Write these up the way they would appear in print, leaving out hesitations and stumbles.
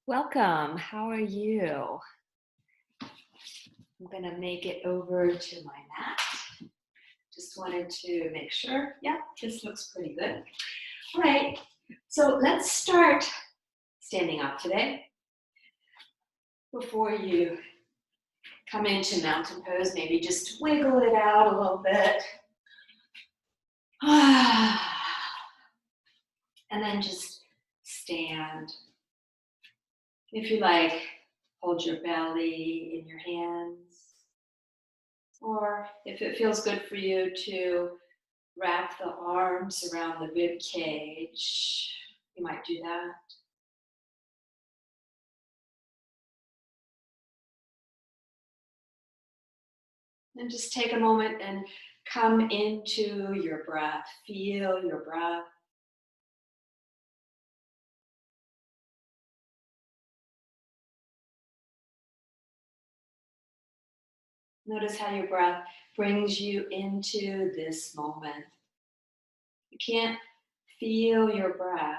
Welcome. How are you? I'm going to make it over to my mat. Just wanted to make sure. Yeah, this looks pretty good. All right. So let's start standing up today. Before you come into mountain pose, maybe just wiggle it out a little bit. And then just stand. If you like, hold your belly in your hands. Or if it feels good for you to wrap the arms around the rib cage, you might do that. And just take a moment and come into your breath. Feel your breath. Notice how your breath brings you into this moment. You can't feel your breath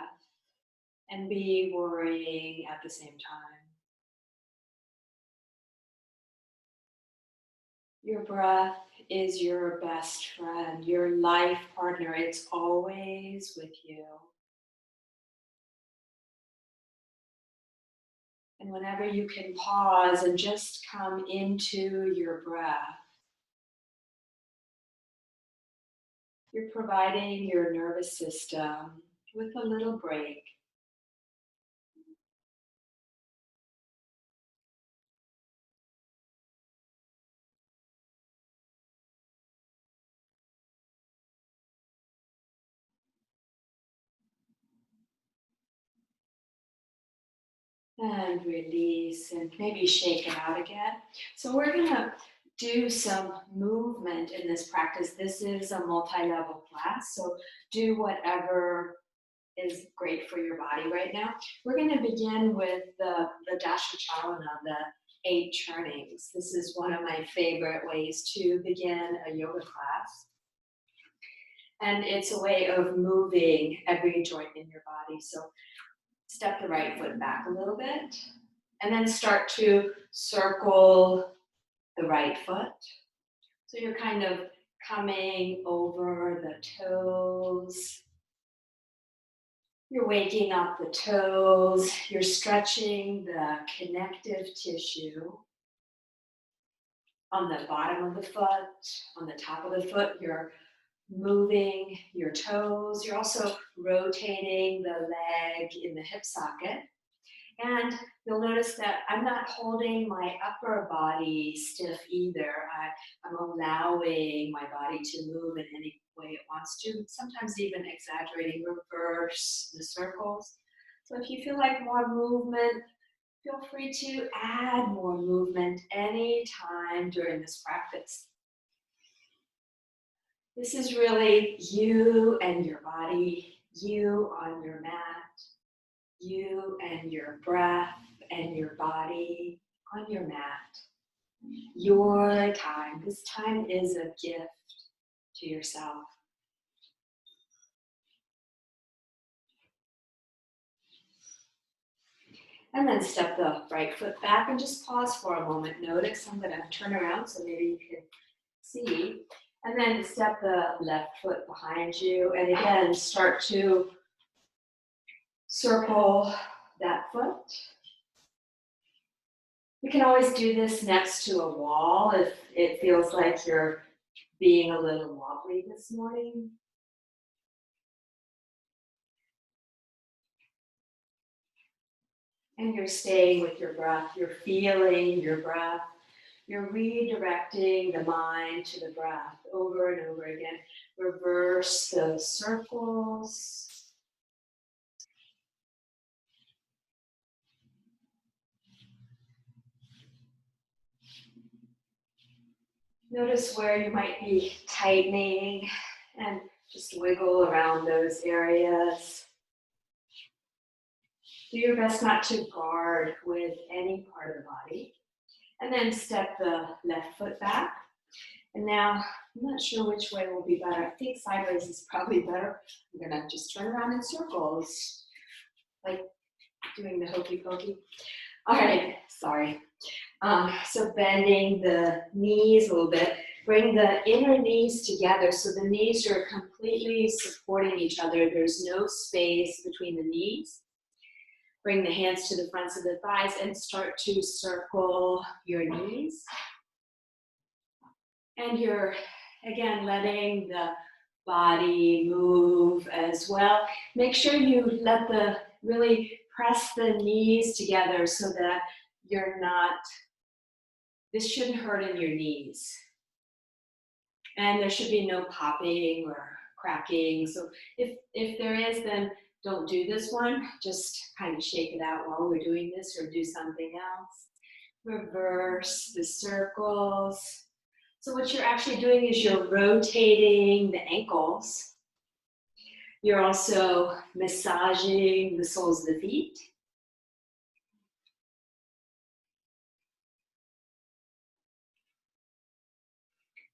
and be worrying at the same time. Your breath is your best friend, your life partner. It's always with you. And whenever you can pause and just come into your breath, you're providing your nervous system with a little break. And release and maybe shake it out again. So we're going to do some movement in this practice. This is a multi-level class, so do whatever is great for your body right now. We're going to begin with the Dasha Chalana, the 8 turnings. This is one of my favorite ways to begin a yoga class. And it's a way of moving every joint in your body. So step the right foot back a little bit, and then start to circle the right foot. So you're kind of coming over the toes. You're waking up the toes. You're stretching the connective tissue on the bottom of the foot, on the top of the foot. You're moving your toes. You're also rotating the leg in the hip socket. And you'll notice that I'm not holding my upper body stiff either. I'm allowing my body to move in any way it wants to, sometimes even exaggerating, reverse the circles. So if you feel like more movement, feel free to add more movement anytime during this practice. This is really you and your body, you on your mat, you and your breath and your body on your mat. Your time. This time is a gift to yourself. And then step the right foot back and just pause for a moment. Notice I'm going to turn around so maybe you can see. And then step the left foot behind you. And again, start to circle that foot. You can always do this next to a wall if it feels like you're being a little wobbly this morning. And you're staying with your breath. You're feeling your breath. You're redirecting the mind to the breath over and over again. Reverse the circles. Notice where you might be tightening and just wiggle around those areas. Do your best not to guard with any part of the body. And then step the left foot back. And now, I'm not sure which way will be better. I think sideways is probably better. I'm gonna just turn around in circles, like doing the hokey pokey. All right, sorry. So bending the knees a little bit. Bring the inner knees together so the knees are completely supporting each other. There's no space between the knees. Bring the hands to the fronts of the thighs and start to circle your knees. And you're, again, letting the body move as well. Make sure you really press the knees together so that you're not, this shouldn't hurt in your knees. And there should be no popping or cracking. So if there is, then don't do this one. Just kind of shake it out while we're doing this or do something else. Reverse the circles. So what you're actually doing is you're rotating the ankles. You're also massaging the soles of the feet.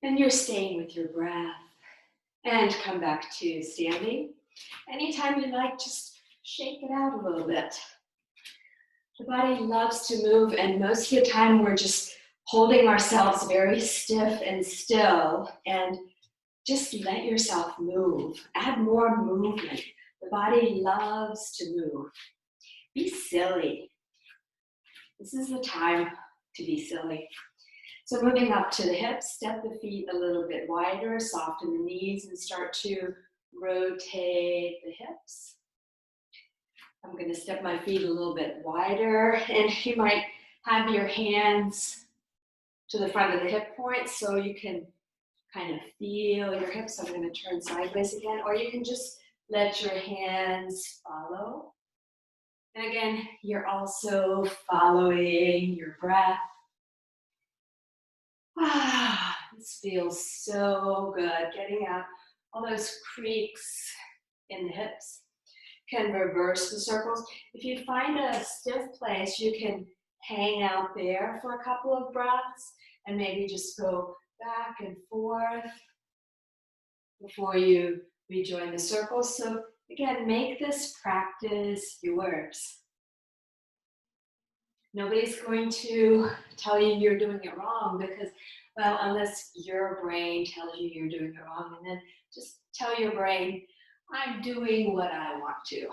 And you're staying with your breath. And come back to standing. Anytime you like, just shake it out a little bit. The body loves to move, and most of the time we're just holding ourselves very stiff and still, and just let yourself move. Add more movement. The body loves to move. Be silly. This is the time to be silly. So moving up to the hips, step the feet a little bit wider, soften the knees, and start to rotate the hips. I'm going to step my feet a little bit wider, and you might have your hands to the front of the hip points so you can kind of feel your hips. So I'm going to turn sideways again, or you can just let your hands follow. And again, you're also following your breath. This feels so good. Getting out all those creaks in the hips. Can reverse the circles. If you find a stiff place, you can hang out there for a couple of breaths and maybe just go back and forth before you rejoin the circles. So again, make this practice yours. Nobody's going to tell you you're doing it wrong because, well, unless your brain tells you you're doing it wrong, and then just tell your brain, I'm doing what I want to.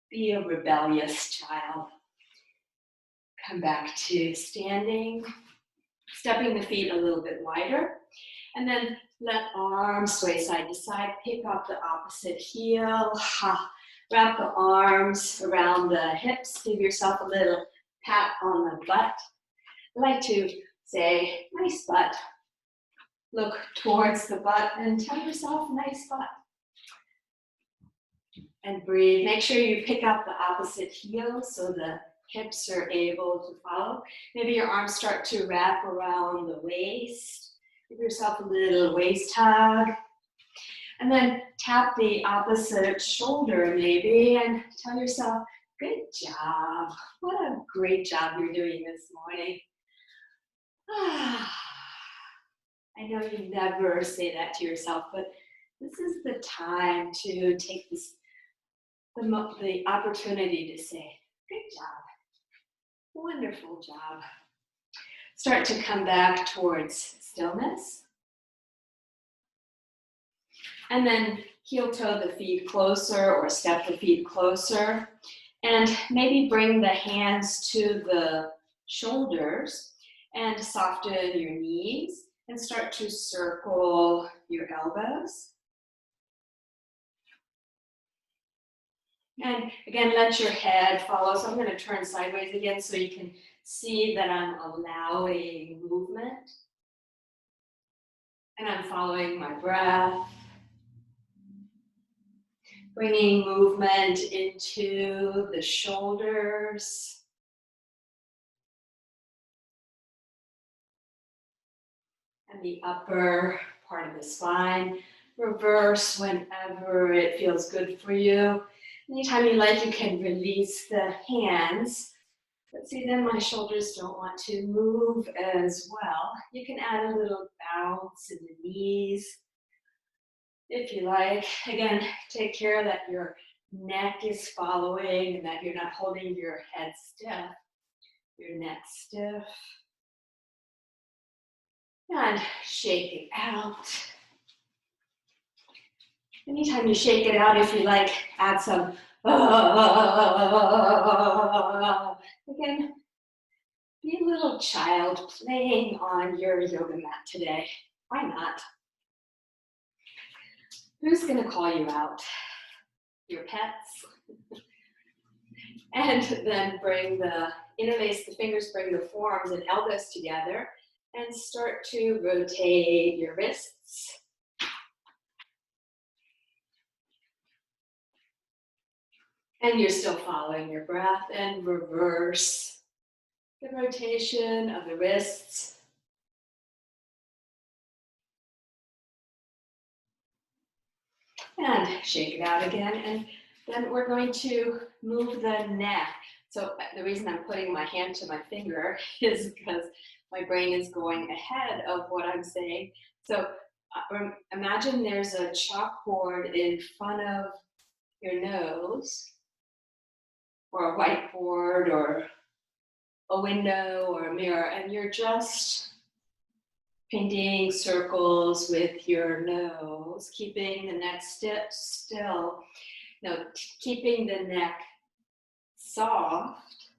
Be a rebellious child. Come back to standing, stepping the feet a little bit wider, and then let arms sway side to side. Pick up the opposite heel. Wrap the arms around the hips. Give yourself a little pat on the butt. I like to say, nice butt. Look towards the butt and tell yourself, nice butt. And breathe. Make sure you pick up the opposite heel so the hips are able to follow. Maybe your arms start to wrap around the waist. Give yourself a little waist hug. And then tap the opposite shoulder maybe and tell yourself, good job. What a great job you're doing this morning. I know you never say that to yourself, but this is the time to take the opportunity to say, good job. Wonderful job. Start to come back towards stillness. And then heel toe the feet closer or step the feet closer. And maybe bring the hands to the shoulders and soften your knees and start to circle your elbows. And again, let your head follow. So I'm going to turn sideways again so you can see that I'm allowing movement. And I'm following my breath. Bringing movement into the shoulders. And the upper part of the spine. Reverse whenever it feels good for you. Anytime you like, you can release the hands. But see, then my shoulders don't want to move as well. You can add a little bounce in the knees if you like. Again, take care that your neck is following and that you're not holding your head stiff, your neck stiff. And shake it out. Anytime you shake it out, if you like, add some again, be a little child playing on your yoga mat today. Why not? Who's going to call you out? Your pets? And then bring the, interlace the fingers, bring the forearms and elbows together and start to rotate your wrists. And you're still following your breath and reverse the rotation of the wrists. And shake it out again. And then we're going to move the neck. So the reason I'm putting my hand to my finger is because my brain is going ahead of what I'm saying. So imagine there's a chalkboard in front of your nose, or a whiteboard, or a window, or a mirror, and you're just painting circles with your nose, keeping the neck still. No, keeping the neck soft,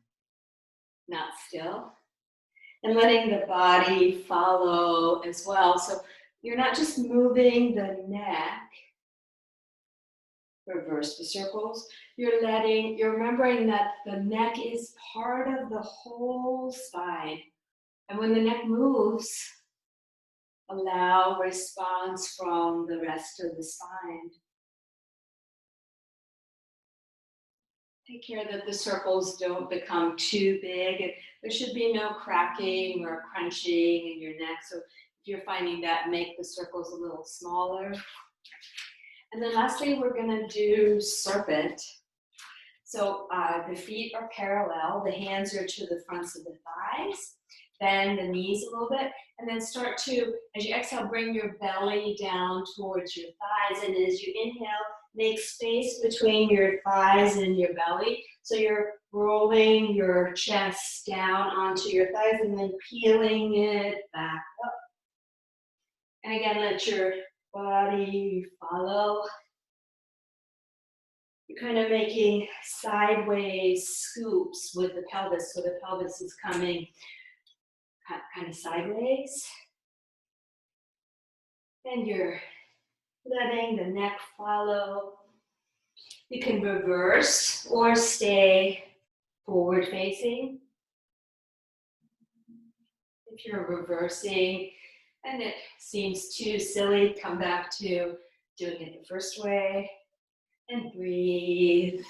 not still, and letting the body follow as well. So you're not just moving the neck, reverse the circles, you're remembering that the neck is part of the whole spine. And when the neck moves, allow response from the rest of the spine. Take care that the circles don't become too big. There should be no cracking or crunching in your neck. So if you're finding that, make the circles a little smaller. And then lastly, we're going to do serpent. So the feet are parallel. The hands are to the fronts of the thighs. Bend the knees a little bit. And then start to, as you exhale, bring your belly down towards your thighs. And as you inhale, make space between your thighs and your belly. So you're rolling your chest down onto your thighs and then peeling it back up. And again, let your body follow. You're kind of making sideways scoops with the pelvis. So the pelvis is coming kind of sideways. And you're letting the neck follow. You can reverse or stay forward facing. If you're reversing and it seems too silly, come back to doing it the first way and breathe.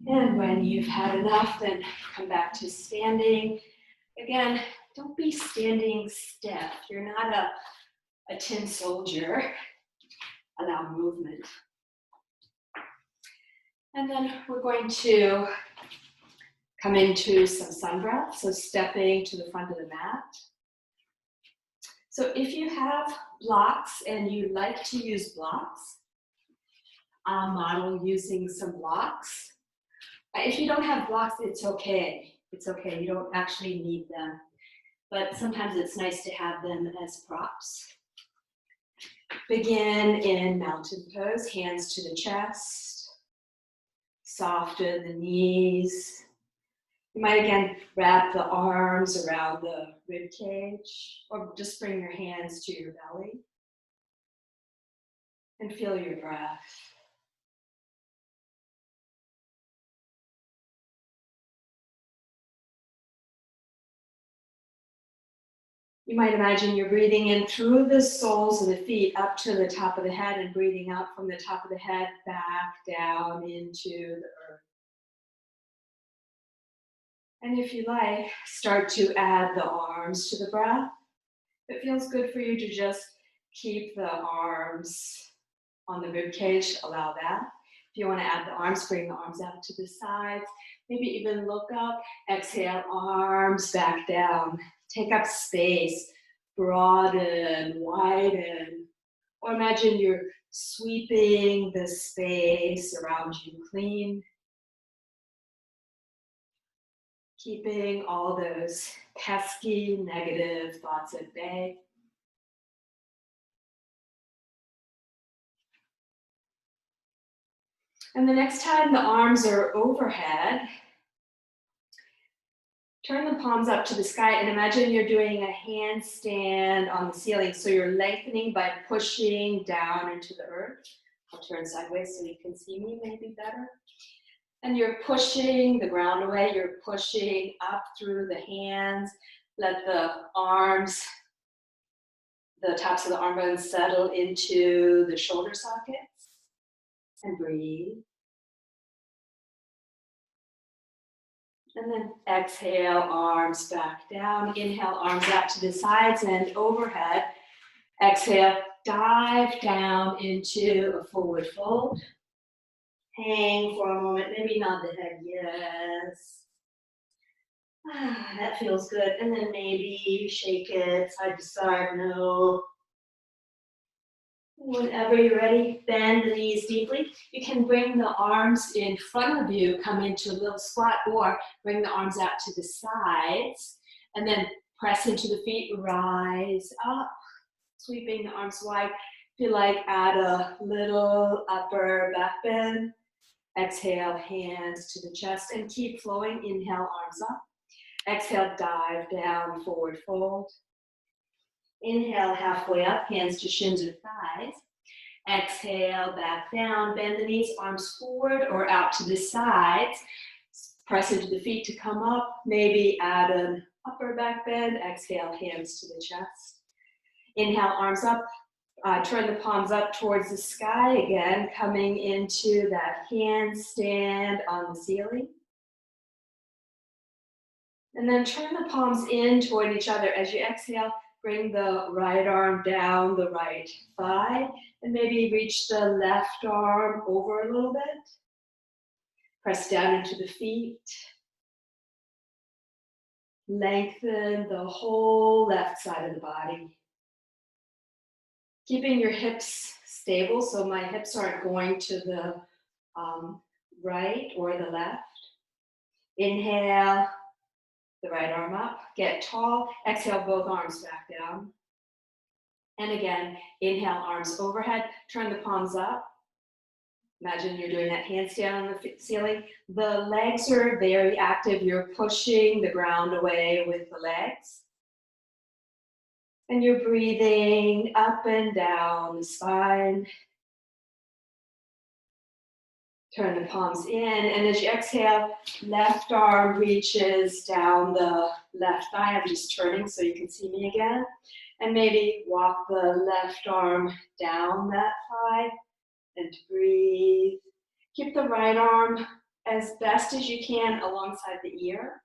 And when you've had enough, then come back to standing. Again, don't be standing stiff. You're not a tin soldier. Allow movement. And then we're going to come into some sun breath. So stepping to the front of the mat. So if you have blocks and you like to use blocks, I'll model using some blocks. If you don't have blocks, it's okay. It's okay, you don't actually need them. But sometimes it's nice to have them as props. Begin in mountain pose, hands to the chest. Soften the knees. You might again wrap the arms around the rib cage, or just bring your hands to your belly. And feel your breath. You might imagine you're breathing in through the soles of the feet up to the top of the head and breathing out from the top of the head back down into the earth. And if you like, start to add the arms to the breath. It feels good for you to just keep the arms on the rib cage, allow that. If you want to add the arms, bring the arms out to the sides. Maybe even look up, exhale, arms back down. Take up space. broaden, widen, or imagine you're sweeping the space around you clean, keeping all those pesky negative thoughts at bay. And the next time the arms are overhead, turn the palms up to the sky and imagine you're doing a handstand on the ceiling. So you're lengthening by pushing down into the earth. I'll turn sideways so you can see me maybe better. And you're pushing the ground away. You're pushing up through the hands. Let the arms, the tops of the arm bones settle into the shoulder sockets. And breathe. And then exhale, arms back down. Inhale, arms out to the sides and overhead. Exhale, dive down into a forward fold. Hang for a moment, maybe nod the head, yes. That feels good. And then maybe shake it side to side, no. Whenever you're ready, bend the knees deeply. You can bring the arms in front of you, come into a little squat, or bring the arms out to the sides, and then press into the feet, rise up, sweeping the arms wide. If you like, add a little upper back bend. Exhale, hands to the chest, and keep flowing. Inhale, arms up. Exhale, dive down, forward fold. Inhale, halfway up, hands to shins or thighs. Exhale, back down, bend the knees, arms forward or out to the sides. Press into the feet to come up. Maybe add an upper back bend. Exhale, hands to the chest. Inhale, arms up. Turn the palms up towards the sky again, coming into that handstand on the ceiling. And then turn the palms in toward each other. As you exhale, bring the right arm down the right thigh, and maybe reach the left arm over a little bit. Press down into the feet. Lengthen the whole left side of the body. Keeping your hips stable, so my hips aren't going to the right or the left. Inhale, the right arm up, get tall. Exhale, both arms back down. And again, inhale, arms overhead. Turn the palms up. Imagine you're doing that handstand on the ceiling. The legs are very active. You're pushing the ground away with the legs. And you're breathing up and down the spine. Turn the palms in, and as you exhale, left arm reaches down the left thigh. I'm just turning so you can see me again. And maybe walk the left arm down that thigh and breathe. Keep the right arm as best as you can alongside the ear.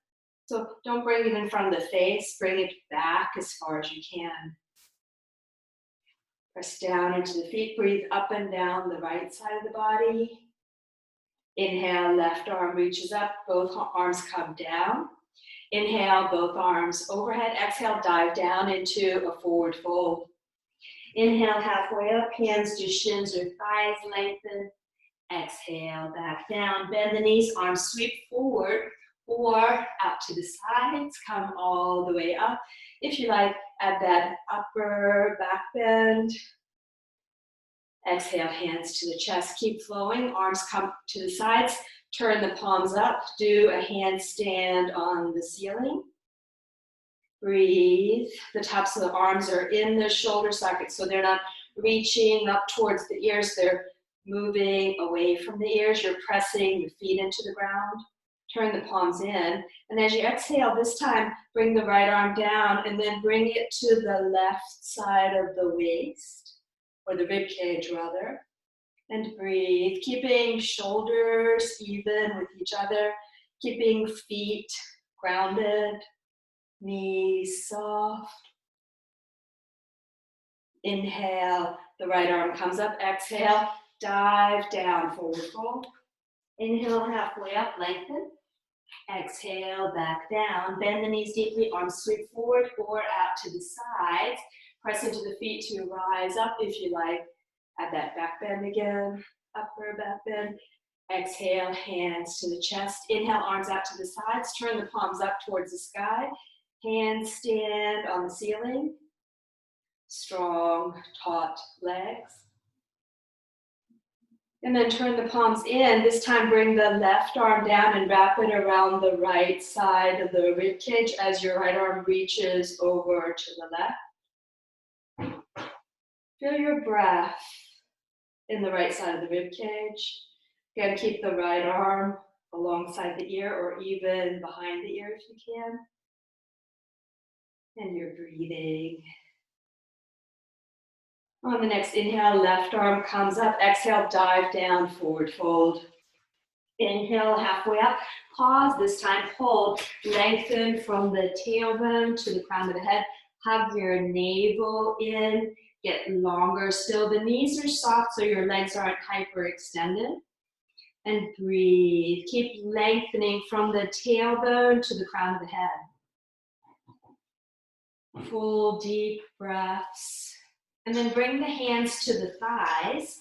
So don't bring it in front of the face, bring it back as far as you can. Press down into the feet, breathe up and down the right side of the body. Inhale, left arm reaches up, both arms come down. Inhale, both arms overhead. Exhale, dive down into a forward fold. Inhale, halfway up, hands to shins or thighs, lengthen. Exhale, back down, bend the knees, arms sweep forward or out to the sides, come all the way up. If you like, add that upper back bend. Exhale, hands to the chest, keep flowing, arms come to the sides, turn the palms up, do a handstand on the ceiling. Breathe, the tops of the arms are in the shoulder sockets, so they're not reaching up towards the ears, they're moving away from the ears, you're pressing your feet into the ground. Turn the palms in, and as you exhale this time, bring the right arm down and then bring it to the left side of the waist. Or the rib cage rather, and breathe, keeping shoulders even with each other, keeping feet grounded, knees soft. Inhale, the right arm comes up, exhale, dive down, forward fold. Inhale, halfway up, lengthen. Exhale, back down. Bend the knees deeply, arms sweep forward or out to the sides. Press into the feet to rise up if you like. Add that back bend again, upper back bend. Exhale, hands to the chest. Inhale, arms out to the sides. Turn the palms up towards the sky. Hands stand on the ceiling. Strong, taut legs. And then turn the palms in. This time bring the left arm down and wrap it around the right side of the rib cage as your right arm reaches over to the left. Feel your breath in the right side of the rib cage. Again, keep the right arm alongside the ear or even behind the ear if you can. And you're breathing. On the next inhale, left arm comes up. Exhale, dive down, forward fold. Inhale, halfway up. Pause, this time hold. Lengthen from the tailbone to the crown of the head. Hug your navel in. Get longer still. The knees are soft so your legs aren't hyperextended. And breathe. Keep lengthening from the tailbone to the crown of the head. Full deep breaths. And then bring the hands to the thighs.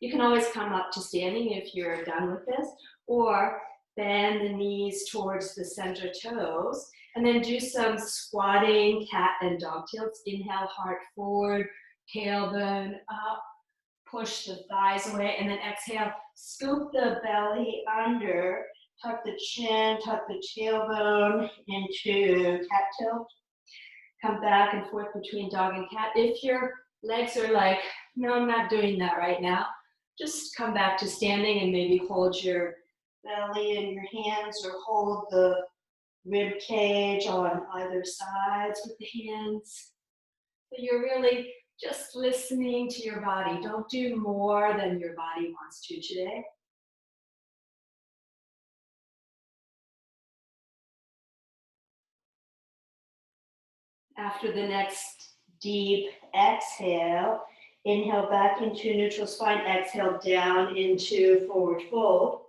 You can always come up to standing if you're done with this, or bend the knees towards the center toes, and then do some squatting cat and dog tilts. Inhale, heart forward, tailbone up, push the thighs away, and then exhale, scoop the belly under, tuck the chin, tuck the tailbone into cat tilt. Come back and forth between dog and cat. If your legs are like, no, I'm not doing that right now, just come back to standing and maybe hold your belly in your hands or hold the rib cage on either sides with the hands. So you're really just listening to your body. Don't do more than your body wants to today. After the next deep exhale, inhale back into neutral spine, exhale down into forward fold.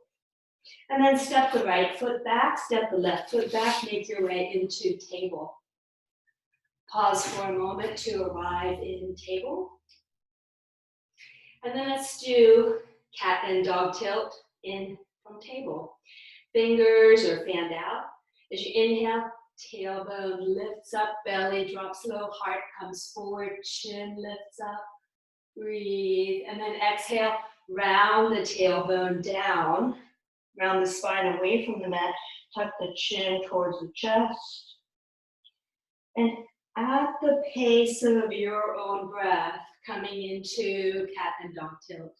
And then step the right foot back, step the left foot back, make your way into table. Pause for a moment to arrive in table. And then let's do cat and dog tilt in from table. Fingers are fanned out. As you inhale, tailbone lifts up, belly drops low, heart comes forward, chin lifts up. Breathe, and then exhale, round the tailbone down, round the spine away from the mat, tuck the chin towards the chest. And at the pace of your own breath, coming into cat and dog tilt.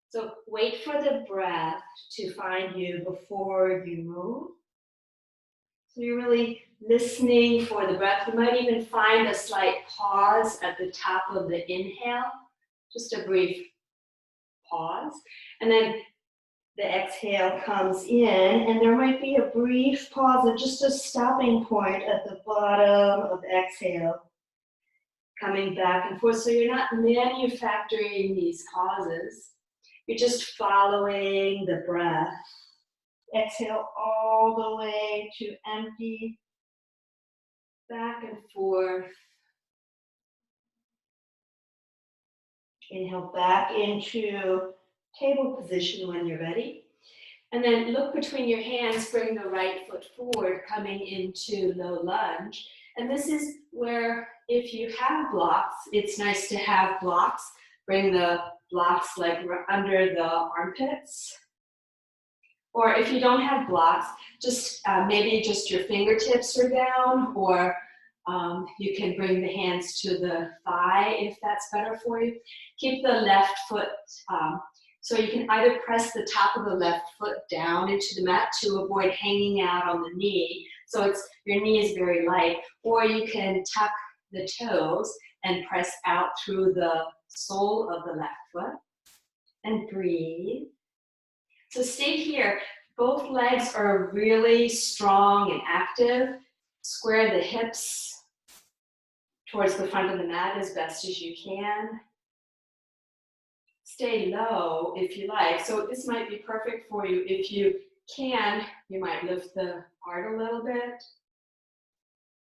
So wait for the breath to find you before you move. So you're really listening for the breath. You might even find a slight pause at the top of the inhale, just a brief pause. And then the exhale comes in, and there might be a brief pause at just a stopping point at the bottom of the exhale. Coming back and forth, so you're not manufacturing these pauses. You're just following the breath. Exhale all the way to empty, back and forth. Inhale back into table position when you're ready. And then look between your hands, bring the right foot forward, coming into low lunge. And this is where, if you have blocks, it's nice to have blocks. Bring the blocks like under the armpits. Or if you don't have blocks, just maybe just your fingertips are down, or you can bring the hands to the thigh if that's better for you. Keep the left foot, so you can either press the top of the left foot down into the mat to avoid hanging out on the knee, so it's your knee is very light, or you can tuck the toes and press out through the sole of the left foot, and breathe. So stay here. Both legs are really strong and active. Square the hips towards the front of the mat as best as you can. Stay low if you like. So this might be perfect for you if you You might lift the heart a little bit.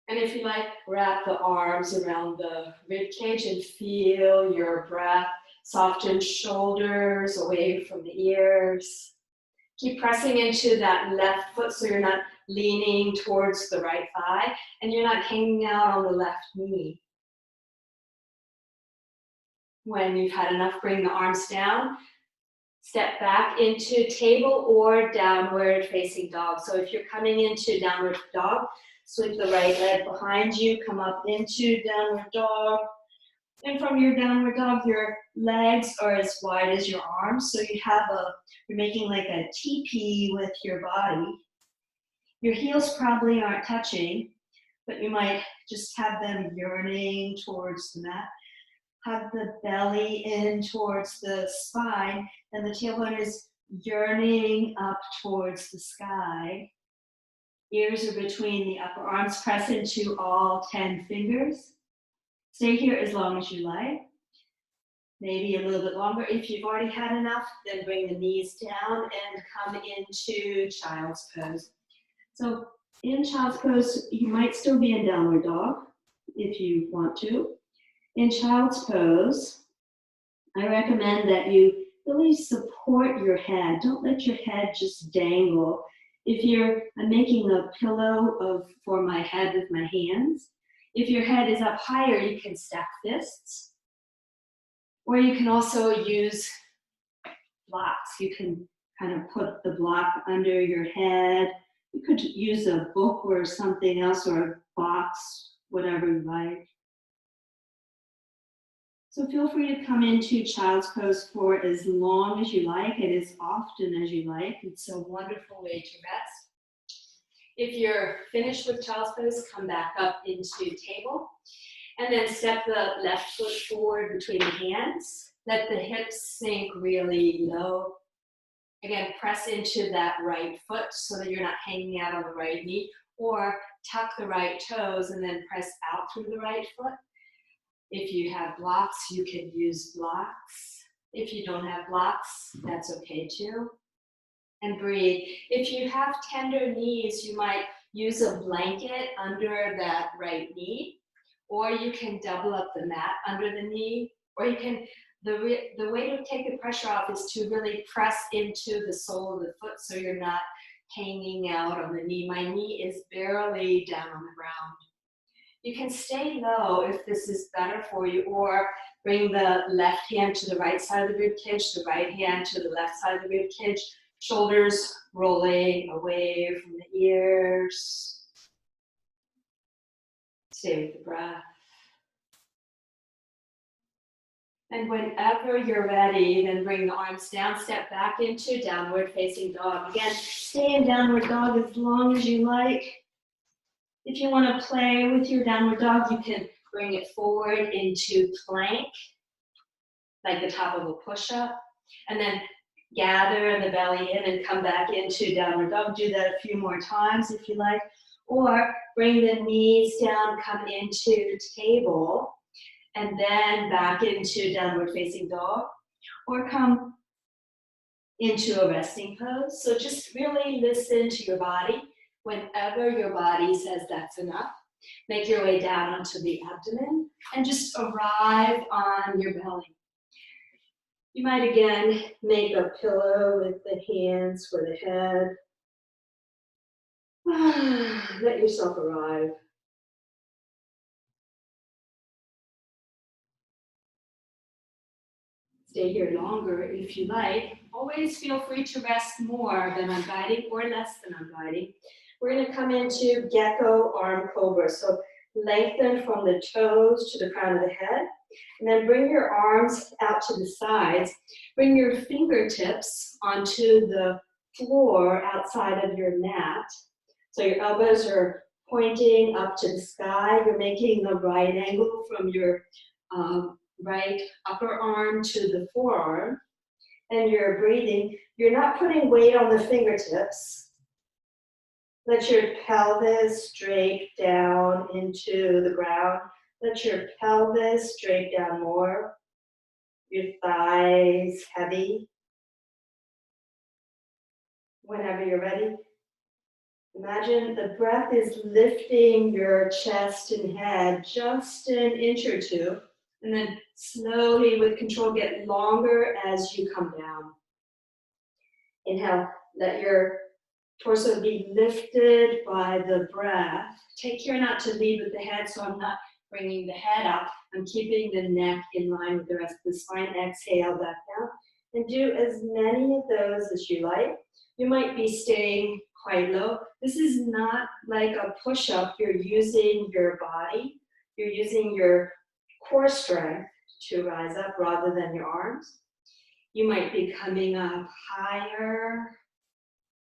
And if you like, wrap the arms around the rib cage and feel your breath. Soften shoulders away from the ears. Keep pressing into that left foot so you're not leaning towards the right thigh and you're not hanging out on the left knee. When you've had enough, bring the arms down. Step back into table or downward facing dog. So if you're coming into downward dog, sweep the right leg behind you, come up into downward dog. And from your downward dog, your legs are as wide as your arms. So you're making like a teepee with your body. Your heels probably aren't touching, but you might just have them yearning towards the mat. Hug the belly in towards the spine, and the tailbone is yearning up towards the sky. Ears are between the upper arms. Press into all 10 fingers. Stay here as long as you like. Maybe a little bit longer. If you've already had enough, then bring the knees down and come into child's pose. So in child's pose, you might still be in downward dog if you want to. In child's pose, I recommend that you really support your head. Don't let your head just dangle. I'm making a pillow for my head with my hands. If your head is up higher, you can stack fists. Or you can also use blocks. You can kind of put the block under your head. You could use a book or something else, or a box, whatever you like. So feel free to come into child's pose for as long as you like and as often as you like. It's a wonderful way to rest. If you're finished with child's pose, come back up into table. And then step the left foot forward between the hands. Let the hips sink really low. Again, press into that right foot so that you're not hanging out on the right knee. Or tuck the right toes and then press out through the right foot. If you have blocks, you can use blocks. If you don't have blocks, that's okay too. And breathe. If you have tender knees, you might use a blanket under that right knee, or you can double up the mat under the knee, or you can, the way to take the pressure off is to really press into the sole of the foot so you're not hanging out on the knee. My knee is barely down on the ground. You can stay low if this is better for you, or bring the left hand to the right side of the rib cage, the right hand to the left side of the rib cage, shoulders rolling away from the ears. Stay with the breath. And whenever you're ready, then bring the arms down, step back into downward facing dog. Again, stay in downward dog as long as you like. If you want to play with your downward dog, you can bring it forward into plank, like the top of a push-up, and then gather the belly in and come back into downward dog. Do that a few more times if you like. Or bring the knees down, come into table, and then back into downward facing dog. Or come into a resting pose. So just really listen to your body. Whenever your body says that's enough, make your way down onto the abdomen and just arrive on your belly. You might again make a pillow with the hands for the head. Let yourself arrive. Stay here longer if you like. Always feel free to rest more than I'm guiding or less than I'm guiding. We're going to come into gecko arm cobra. So lengthen from the toes to the crown of the head. And then bring your arms out to the sides. Bring your fingertips onto the floor outside of your mat. So your elbows are pointing up to the sky. You're making the right angle from your right upper arm to the forearm. And you're breathing. You're not putting weight on the fingertips. Let your pelvis drape down into the ground. Let your pelvis drape down more. Your thighs heavy. Whenever you're ready, imagine the breath is lifting your chest and head just an inch or two, and then slowly with control get longer as you come down. Inhale, let your torso be lifted by the breath. Take care not to lead with the head, so I'm not bringing the head up. I'm keeping the neck in line with the rest of the spine. Exhale back down. And do as many of those as you like. You might be staying quite low. This is not like a push-up. You're using your body. You're using your core strength to rise up rather than your arms. You might be coming up higher,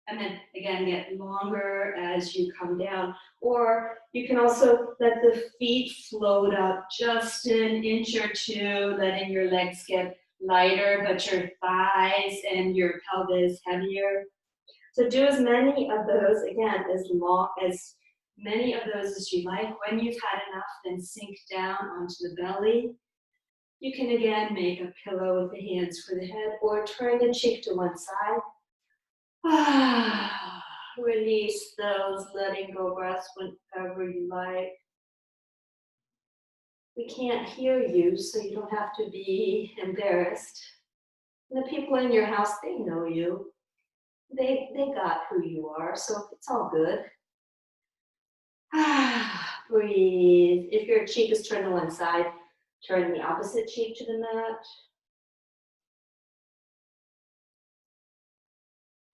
and then again get longer as you come down. Or you can also let the feet float up just an inch or two, letting your legs get lighter, but your thighs and your pelvis heavier. So do as many of those, again, as many of those as you like. When you've had enough, then sink down onto the belly. You can again make a pillow with the hands for the head, or turn the cheek to one side. Release those letting go breaths whenever you like. We can't hear you, so you don't have to be embarrassed. And the people in your house, they know you. They got who you are, so it's all good. Breathe. If your cheek is turned to one side, turn the opposite cheek to the mat.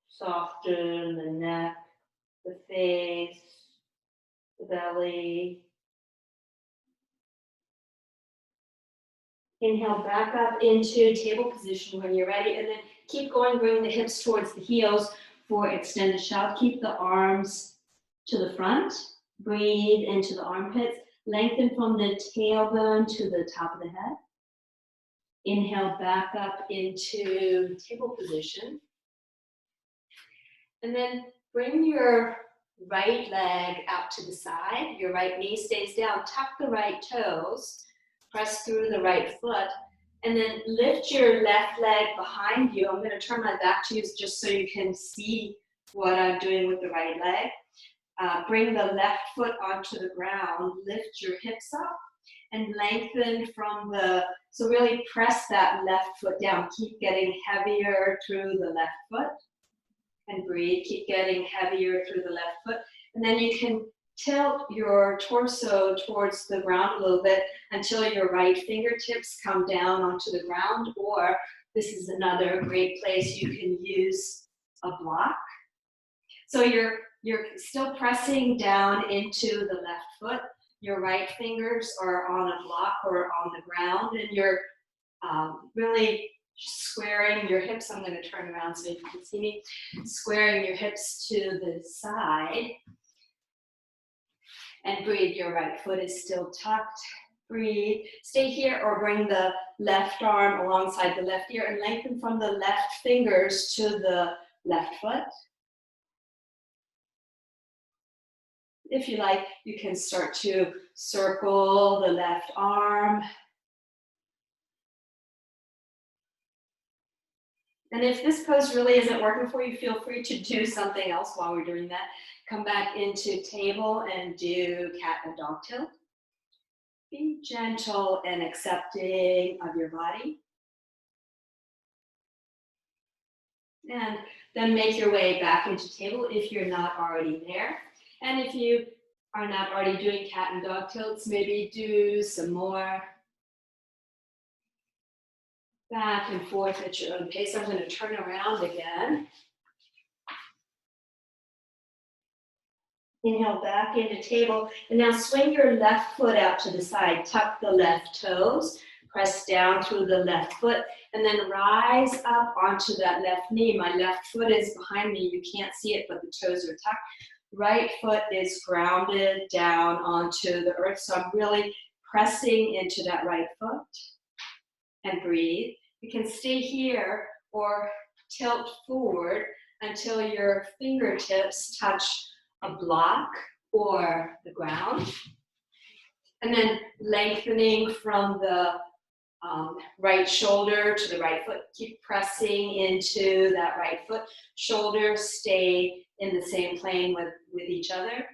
Soften the neck, the face, the belly. Inhale back up into table position when you're ready, and then keep going, bring the hips towards the heels for extended shout. Keep the arms to the front. Breathe into the armpits. Lengthen from the tailbone to the top of the head. Inhale back up into table position. And then bring your right leg out to the side. Your right knee stays down. Tuck the right toes. Press through the right foot. And then lift your left leg behind you. I'm going to turn my back to you just so you can see what I'm doing with the right leg. Bring the left foot onto the ground. Lift your hips up and lengthen from so really press that left foot down. Keep getting heavier through the left foot. And breathe. Keep getting heavier through the left foot. And then you can tilt your torso towards the ground a little bit until your right fingertips come down onto the ground, or this is another great place you can use a block. So you're still pressing down into the left foot. Your right fingers are on a block or on the ground, and you're really squaring your hips. I'm going to turn around so you can see me. Squaring your hips to the side. And breathe. Your right foot is still tucked. Breathe. Stay here, or bring the left arm alongside the left ear and lengthen from the left fingers to the left foot. If you like, you can start to circle the left arm. And if this pose really isn't working for you, feel free to do something else while we're doing that. Come back into table and do cat and dog tilt. Be gentle and accepting of your body. And then make your way back into table if you're not already there. And if you are not already doing cat and dog tilts, maybe do some more. Back and forth at your own pace. I'm going to turn around again. Inhale back into table. And now swing your left foot out to the side. Tuck the left toes. Press down through the left foot. And then rise up onto that left knee. My left foot is behind me. You can't see it, but the toes are tucked. Right foot is grounded down onto the earth. So I'm really pressing into that right foot. And breathe. You can stay here or tilt forward until your fingertips touch a block or the ground. And then lengthening from the right shoulder to the right foot. Keep pressing into that right foot. Shoulders stay in the same plane with each other.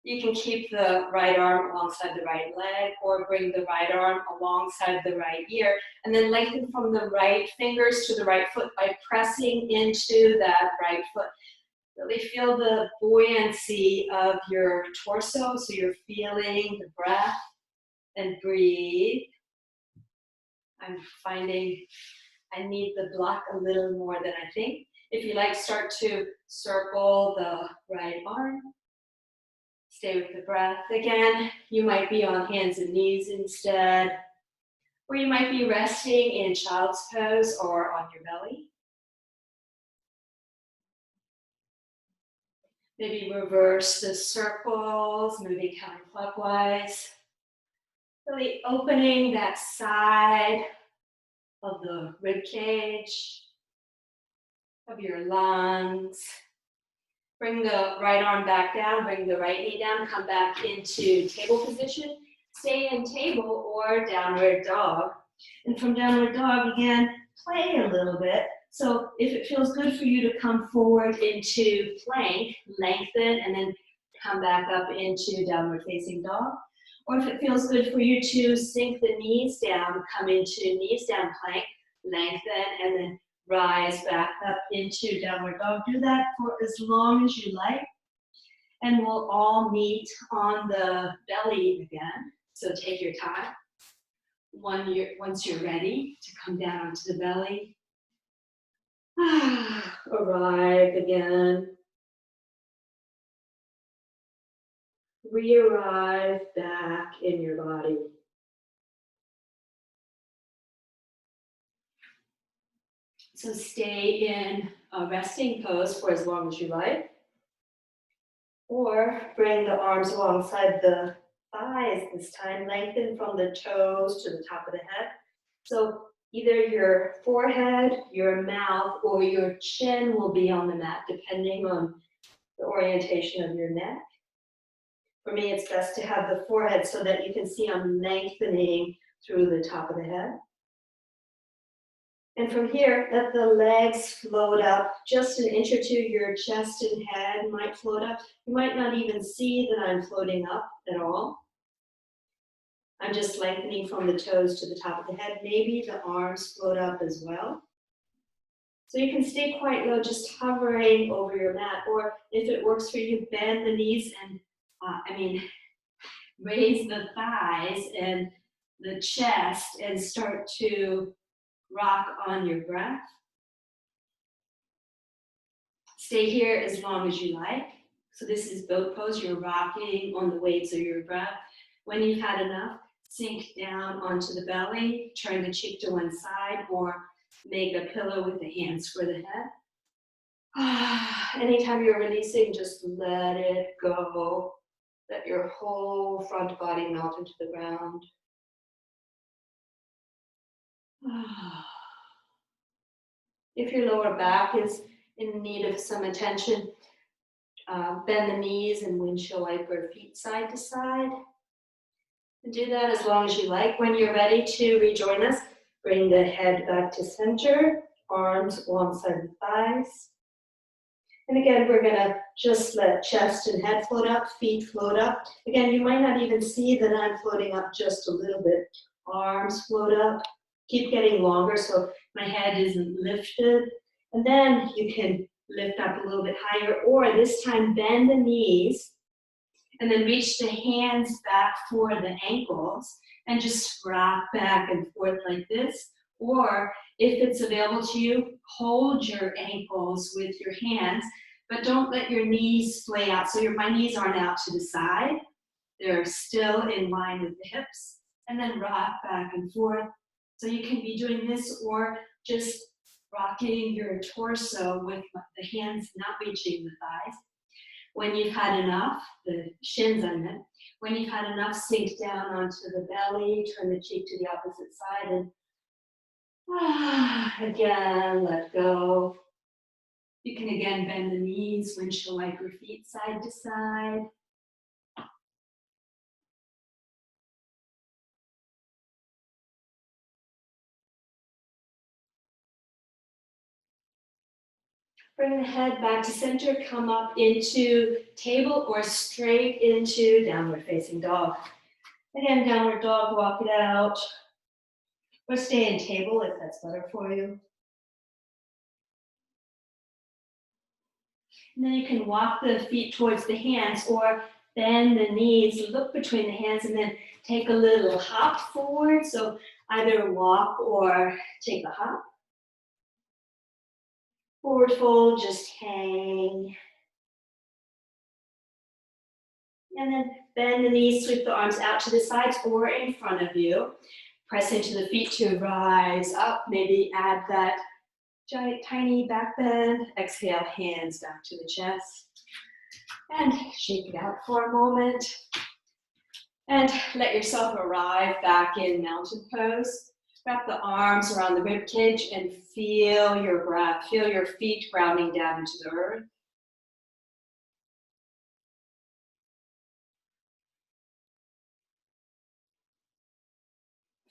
You can keep the right arm alongside the right leg or bring the right arm alongside the right ear and then lengthen from the right fingers to the right foot by pressing into that right foot. Really feel the buoyancy of your torso, so you're feeling the breath and breathe. I'm finding I need the block a little more than I think. If you like, start to circle the right arm. Stay with the breath. Again, you might be on hands and knees instead, or you might be resting in child's pose or on your belly. Maybe reverse the circles, moving counterclockwise. Really opening that side of the rib cage, of your lungs. Bring the right arm back down, bring the right knee down, come back into table position. Stay in table or downward dog. And from downward dog, again, play a little bit. So if it feels good for you to come forward into plank, lengthen, and then come back up into downward facing dog. Or if it feels good for you to sink the knees down, come into knees down plank, lengthen, and then rise back up into downward dog. Do that for as long as you like. And we'll all meet on the belly again. So take your time. Once you're ready to come down onto the belly, arrive again. Re-arrive back in your body. So stay in a resting pose for as long as you like. Or bring the arms alongside the thighs this time. Lengthen from the toes to the top of the head. So either your forehead, your mouth, or your chin will be on the mat, depending on the orientation of your neck. For me, it's best to have the forehead so that you can see I'm lengthening through the top of the head. And from here, let the legs float up just an inch or two. Your chest and head might float up. You might not even see that I'm floating up at all. I'm just lengthening from the toes to the top of the head. Maybe the arms float up as well. So you can stay quite low, just hovering over your mat. Or if it works for you, bend the knees and, raise the thighs and the chest and start to rock on your breath. Stay here as long as you like. So this is boat pose. You're rocking on the waves of your breath. When you've had enough, sink down onto the belly, turn the cheek to one side, or make a pillow with the hands for the head. Anytime you're releasing, just let it go. Let your whole front body melt into the ground. If your lower back is in need of some attention, bend the knees and windshield wiper feet side to side. And do that as long as you like. When you're ready to rejoin us, bring the head back to center, arms alongside the thighs. And again, we're gonna just let chest and head float up, feet float up. Again, you might not even see that I'm floating up just a little bit. Arms float up, keep getting longer so my head isn't lifted. And then you can lift up a little bit higher, or this time bend the knees and then reach the hands back for the ankles and just rock back and forth like this. Or if it's available to you, hold your ankles with your hands, but don't let your knees splay out. So my knees aren't out to the side. They're still in line with the hips. And then rock back and forth. So you can be doing this or just rocking your torso with the hands not reaching the thighs. When you've had enough, the shins I meant, when you've had enough, sink down onto the belly, turn the cheek to the opposite side, and again, let go. You can again bend the knees, windshield wiper feet side to side. Bring the head back to center, come up into table or straight into downward facing dog. Again, downward dog, walk it out. Or stay in table if that's better for you. And then you can walk the feet towards the hands or bend the knees, look between the hands, and then take a little hop forward. So either walk or take a hop. Forward fold, just hang. And then bend the knees, sweep the arms out to the sides or in front of you. Press into the feet to rise up. Maybe add that giant, tiny back bend. Exhale, hands back to the chest. And shake it out for a moment. And let yourself arrive back in mountain pose. Wrap the arms around the rib cage and feel your breath. Feel your feet grounding down into the earth.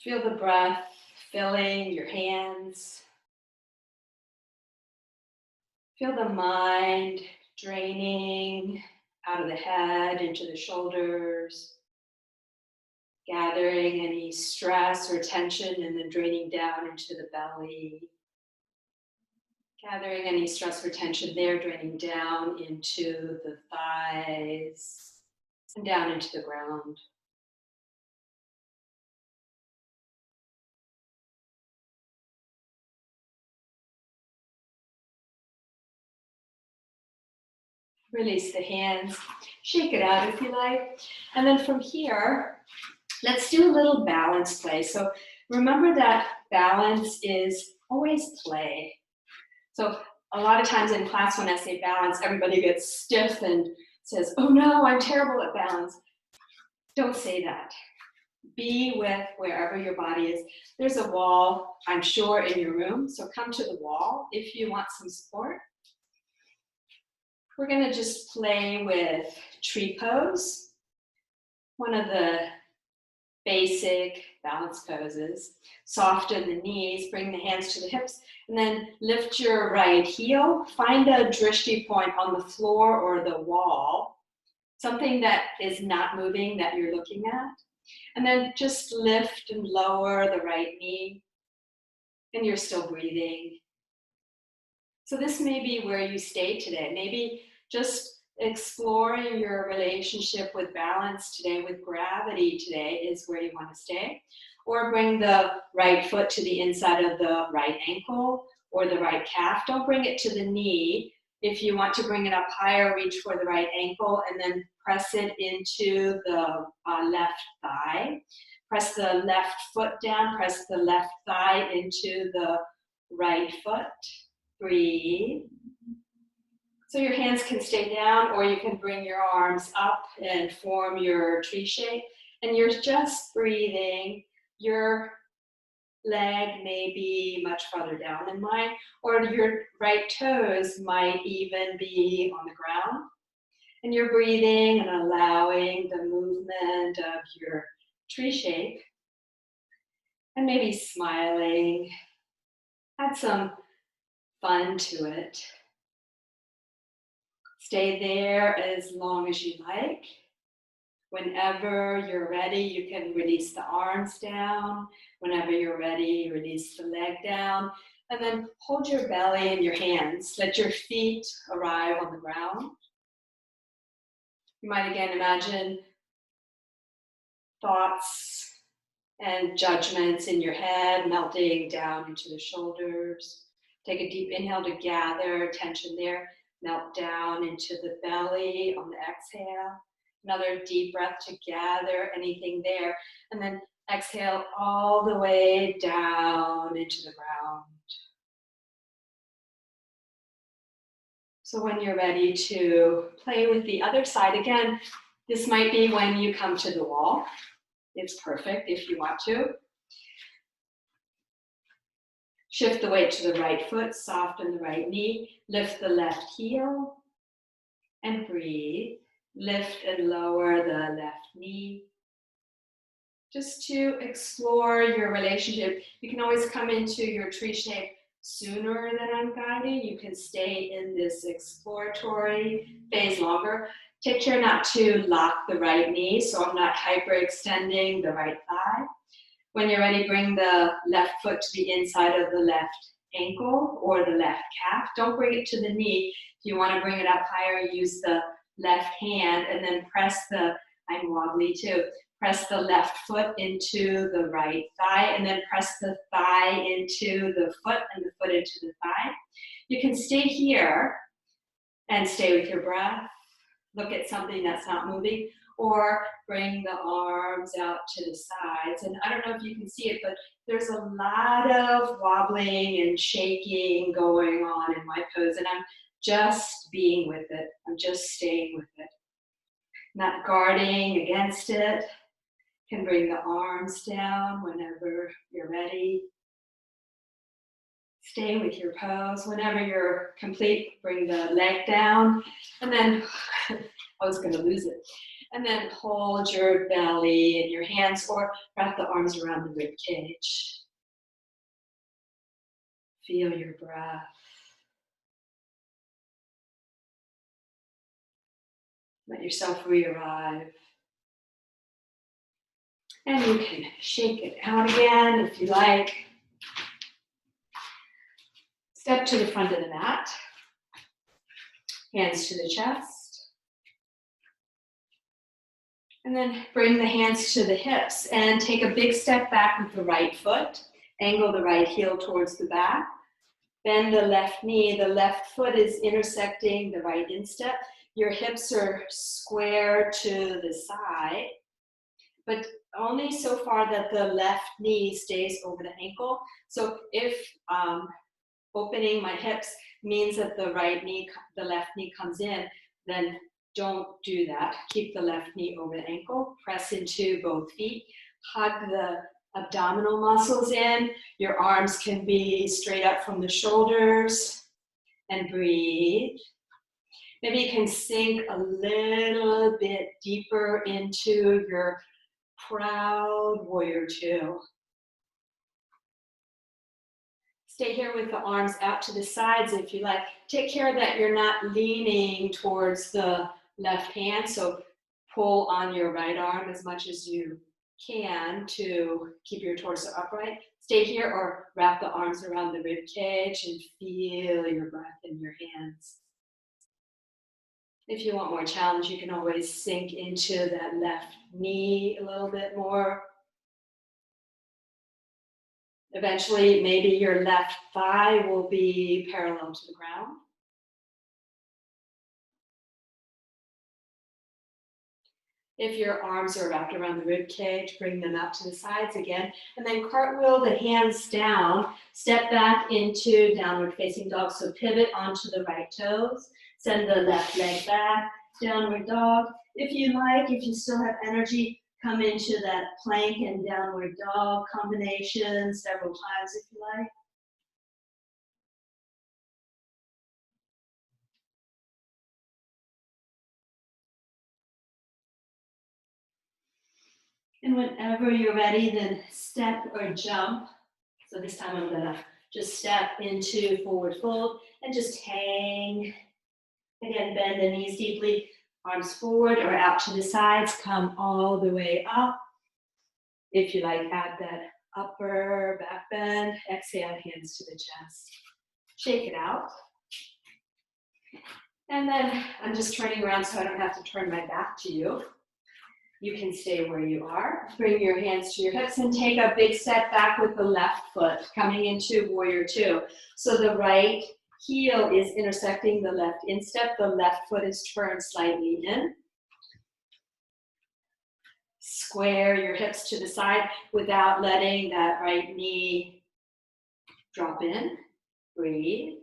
Feel the breath filling your hands. Feel the mind draining out of the head into the shoulders, gathering any stress or tension and then draining down into the belly. Gathering any stress or tension there, draining down into the thighs and down into the ground. Release the hands, shake it out if you like. And then from here, let's do a little balance play. So remember that balance is always play. So a lot of times in class when I say balance, everybody gets stiff and says, oh no, I'm terrible at balance. Don't say that. Be with wherever your body is. There's a wall, I'm sure, in your room. So come to the wall if you want some support. We're gonna just play with tree pose, one of the basic balance poses. Soften the knees, bring the hands to the hips, and then lift your right heel. Find a drishti point on the floor or the wall, something that is not moving that you're looking at. And then just lift and lower the right knee, and you're still breathing. So this may be where you stay today. Maybe just exploring your relationship with balance today, with gravity today is where you want to stay. Or bring the right foot to the inside of the right ankle or the right calf. Don't bring it to the knee. If you want to bring it up higher, reach for the right ankle and then press it into the left thigh. Press the left foot down, press the left thigh into the right foot. Breathe. So your hands can stay down or you can bring your arms up and form your tree shape. And you're just breathing. Your leg may be much farther down than mine, or your right toes might even be on the ground. And you're breathing and allowing the movement of your tree shape. And maybe smiling. Add some fun to it. Stay there as long as you like. Whenever you're ready, you can release the arms down. Whenever you're ready, release the leg down. And then hold your belly in your hands. Let your feet arrive on the ground. You might again imagine thoughts and judgments in your head melting down into the shoulders. Take a deep inhale to gather tension there. Melt down into the belly on the exhale. Another deep breath to gather anything there. And then exhale all the way down into the ground. So when you're ready to play with the other side, again, this might be when you come to the wall. It's perfect if you want to. Shift the weight to the right foot, soften the right knee, lift the left heel, and breathe. Lift and lower the left knee. Just to explore your relationship, you can always come into your tree shape sooner than I'm guiding, you can stay in this exploratory phase longer. Take care not to lock the right knee, so I'm not hyperextending the right thigh. When you're ready, bring the left foot to the inside of the left ankle or the left calf. Don't bring it to the knee. If you want to bring it up higher, use the left hand and then press the, I'm wobbly too, press the left foot into the right thigh and then press the thigh into the foot and the foot into the thigh. You can stay here and stay with your breath. Look at something that's not moving, or bring the arms out to the sides. And I don't know if you can see it, but there's a lot of wobbling and shaking going on in my pose, and I'm just being with it. I'm just staying with it. Not guarding against it. Can bring the arms down whenever you're ready. Stay with your pose. Whenever you're complete, bring the leg down. And then, I was gonna lose it. And then hold your belly in your hands or wrap the arms around the rib cage. Feel your breath. Let yourself re-arrive. And you can shake it out again if you like. Step to the front of the mat. Hands to the chest. And then bring the hands to the hips and take a big step back with the right foot. Angle the right heel towards the back. Bend the left knee. The left foot is intersecting the right instep. Your hips are square to the side, but only so far that the left knee stays over the ankle. So if opening my hips means that the left knee comes in, then don't do that. Keep the left knee over the ankle. Press into both feet. Hug the abdominal muscles in. Your arms can be straight up from the shoulders. And breathe. Maybe you can sink a little bit deeper into your proud warrior two. Stay here with the arms out to the sides if you like. Take care that you're not leaning towards the left hand, so pull on your right arm as much as you can to keep your torso upright. Stay here or wrap the arms around the rib cage and feel your breath in your hands. If you want more challenge, you can always sink into that left knee a little bit more. Eventually, maybe your left thigh will be parallel to the ground. If your arms are wrapped around the rib cage, bring them out to the sides again, and then cartwheel the hands down, step back into downward facing dog, so pivot onto the right toes, send the left leg back, downward dog. If you like, if you still have energy, come into that plank and downward dog combination several times if you like. And whenever you're ready, then step or jump. So this time I'm gonna just step into forward fold and just hang. Again, bend the knees deeply, arms forward or out to the sides, come all the way up. If you like, add that upper back bend. Exhale, hands to the chest. Shake it out. And then I'm just turning around so I don't have to turn my back to you. You can stay where you are. Bring your hands to your hips and take a big step back with the left foot, coming into warrior two. So the right heel is intersecting the left instep. The left foot is turned slightly in. Square your hips to the side without letting that right knee drop in. Breathe.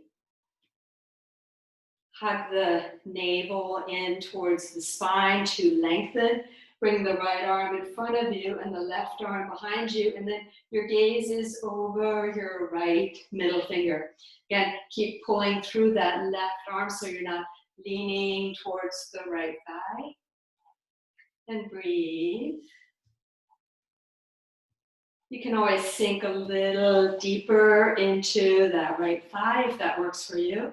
Hug the navel in towards the spine to lengthen. Bring the right arm in front of you and the left arm behind you, and then your gaze is over your right middle finger. Again, keep pulling through that left arm so you're not leaning towards the right thigh. And breathe. You can always sink a little deeper into that right thigh if that works for you.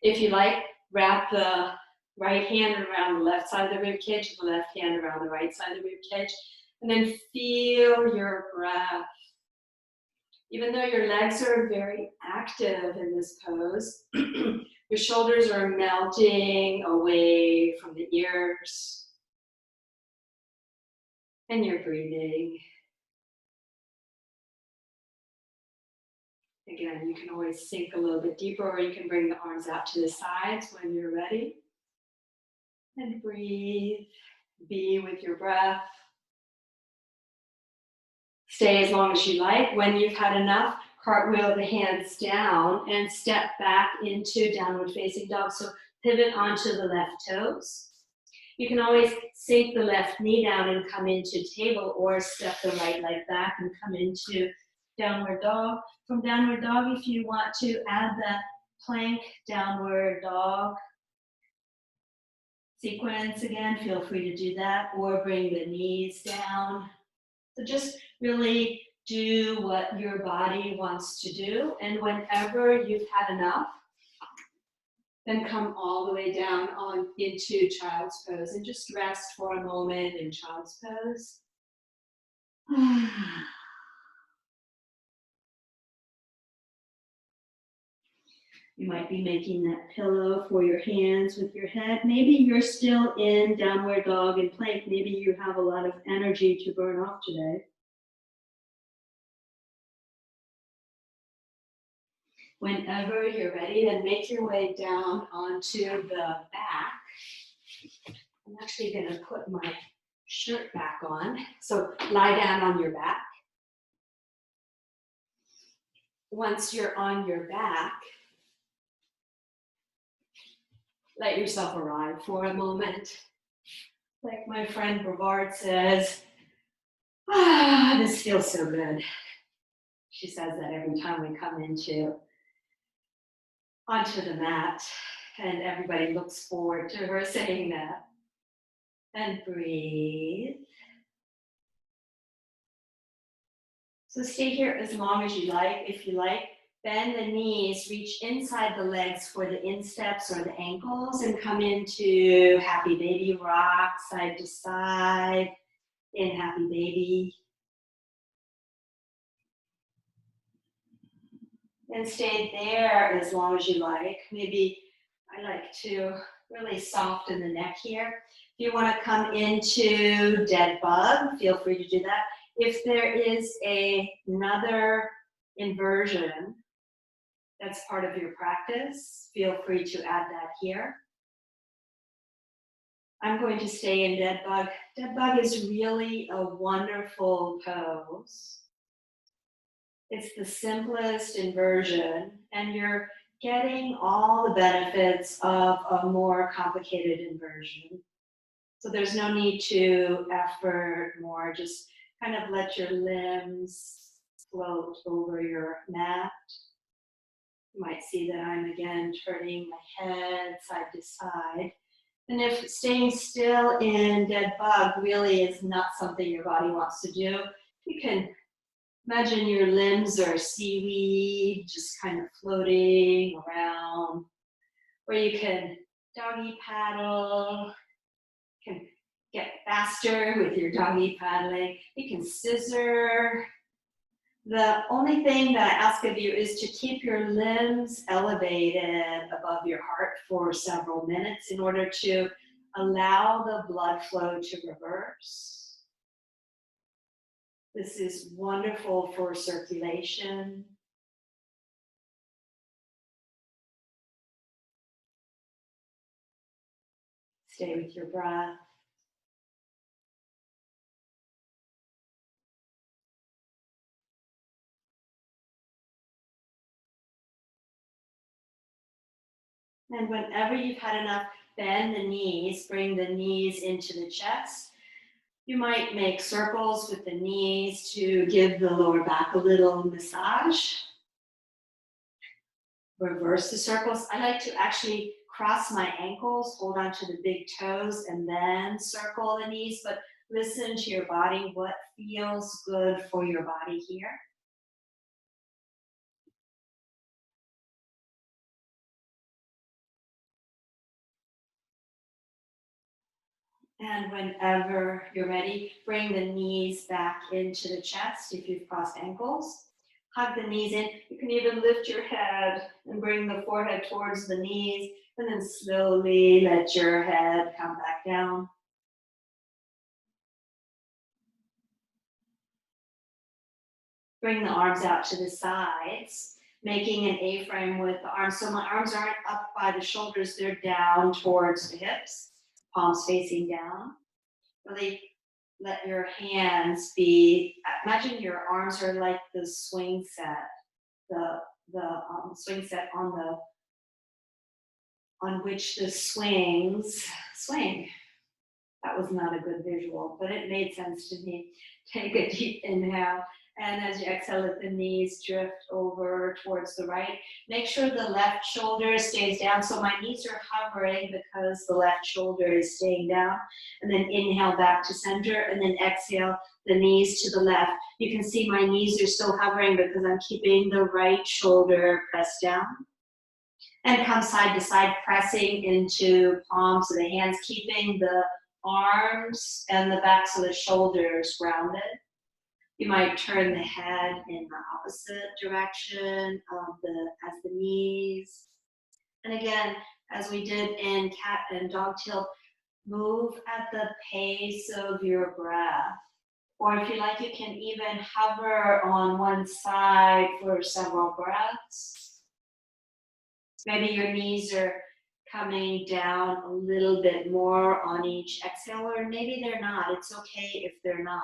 If you like, wrap the right hand around the left side of the rib cage, the left hand around the right side of the rib cage, and then feel your breath. Even though your legs are very active in this pose, your shoulders are melting away from the ears, and you're breathing. Again, you can always sink a little bit deeper, or you can bring the arms out to the sides when you're ready. And breathe, be with your breath. Stay as long as you like. When you've had enough, cartwheel the hands down and step back into downward facing dog. So pivot onto the left toes. You can always sink the left knee down and come into table, or step the right leg back and come into downward dog. From downward dog, if you want to add the plank downward dog sequence again, feel free to do that, or bring the knees down. So just really do what your body wants to do, and whenever you've had enough, then come all the way down on into child's pose and just rest for a moment in child's pose. You might be making that pillow for your hands with your head. Maybe you're still in downward dog and plank. Maybe you have a lot of energy to burn off today. Whenever you're ready, then make your way down onto the back. I'm actually going to put my shirt back on. So lie down on your back. Once you're on your back, let yourself arrive for a moment. Like my friend Brevard says, this feels so good. She says that every time we come onto the mat, and everybody looks forward to her saying that. And breathe. So stay here as long as you like. If you like, bend the knees, reach inside the legs for the insteps or the ankles, and come into happy baby rock, side to side, in happy baby. And stay there as long as you like. Maybe I like to really soften the neck here. If you want to come into dead bug, feel free to do that. If there is another inversion that's part of your practice, feel free to add that here. I'm going to stay in dead bug. Dead bug is really a wonderful pose. It's the simplest inversion, and you're getting all the benefits of a more complicated inversion. So there's no need to effort more, just kind of let your limbs float over your mat. You might see that I'm again turning my head side to side. And if staying still in dead bug really is not something your body wants to do, you can imagine your limbs are seaweed, just kind of floating around. Or you can doggy paddle, you can get faster with your doggy paddling. You can scissor. The only thing that I ask of you is to keep your limbs elevated above your heart for several minutes in order to allow the blood flow to reverse. This is wonderful for circulation. Stay with your breath. And whenever you've had enough, bend the knees, bring the knees into the chest. You might make circles with the knees to give the lower back a little massage. Reverse the circles. I like to actually cross my ankles, hold on to the big toes, and then circle the knees. But listen to your body, what feels good for your body here. And whenever you're ready, bring the knees back into the chest if you've crossed ankles. Hug the knees in. You can even lift your head and bring the forehead towards the knees, and then slowly let your head come back down. Bring the arms out to the sides, making an A-frame with the arms. So my arms aren't up by the shoulders, they're down towards the hips, palms facing down. Really let your hands be, imagine your arms are like the swing set, the swing set on which the swings swing. That was not a good visual, but it made sense to me. Take a deep inhale, and as you exhale, let the knees drift over towards the right. Make sure the left shoulder stays down. So my knees are hovering because the left shoulder is staying down. And then inhale back to center, and then exhale the knees to the left. You can see my knees are still hovering because I'm keeping the right shoulder pressed down. And come side to side, pressing into palms of the hands, keeping the arms and the backs of the shoulders grounded. You might turn the head in the opposite direction as the knees. And again, as we did in cat and dog tilt, move at the pace of your breath. Or if you like, you can even hover on one side for several breaths. Maybe your knees are coming down a little bit more on each exhale, or maybe they're not. It's okay if they're not.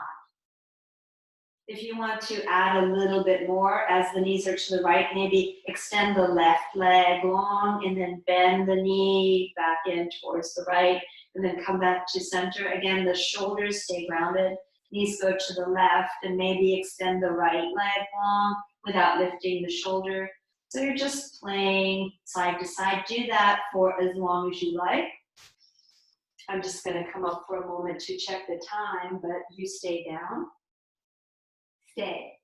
If you want to add a little bit more as the knees are to the right, maybe extend the left leg long and then bend the knee back in towards the right and then come back to center. Again, the shoulders stay grounded, knees go to the left, and maybe extend the right leg long without lifting the shoulder. So you're just playing side to side. Do that for as long as you like. I'm just going to come up for a moment to check the time, but you stay down. Stay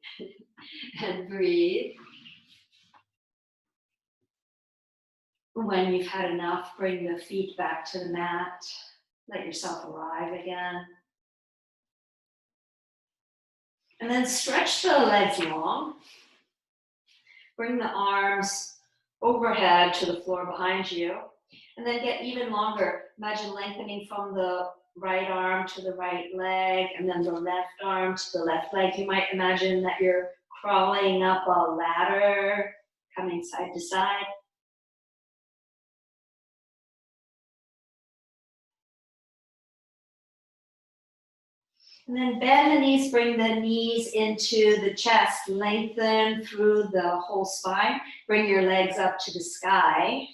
and breathe. When you've had enough, bring the feet back to the mat. Let yourself arrive again. And then stretch the legs long. Bring the arms overhead to the floor behind you. And then get even longer. Imagine lengthening from the right arm to the right leg, and then the left arm to the left leg. You might imagine that you're crawling up a ladder, coming side to side. And then bend the knees, bring the knees into the chest, lengthen through the whole spine. Bring your legs up to the sky.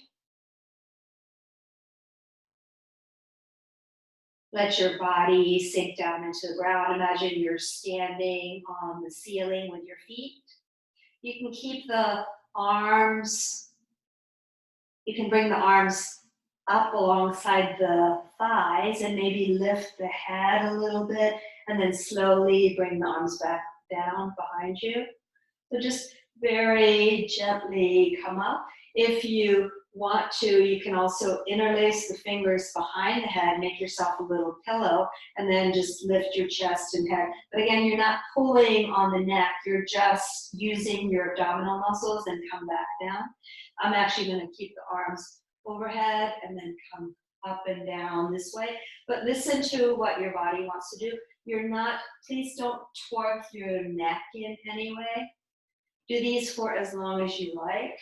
Let your body sink down into the ground. Imagine you're standing on the ceiling with your feet. You can keep the arms, you can bring the arms up alongside the thighs and maybe lift the head a little bit and then slowly bring the arms back down behind you. So just very gently come up. If you want to, you can also interlace the fingers behind the head, make yourself a little pillow, and then just lift your chest and head. But again, you're not pulling on the neck, you're just using your abdominal muscles and come back down. I'm actually going to keep the arms overhead and then come up and down this way. But listen to what your body wants to do. You're not, please don't twerk your neck in any way. Do these for as long as you like.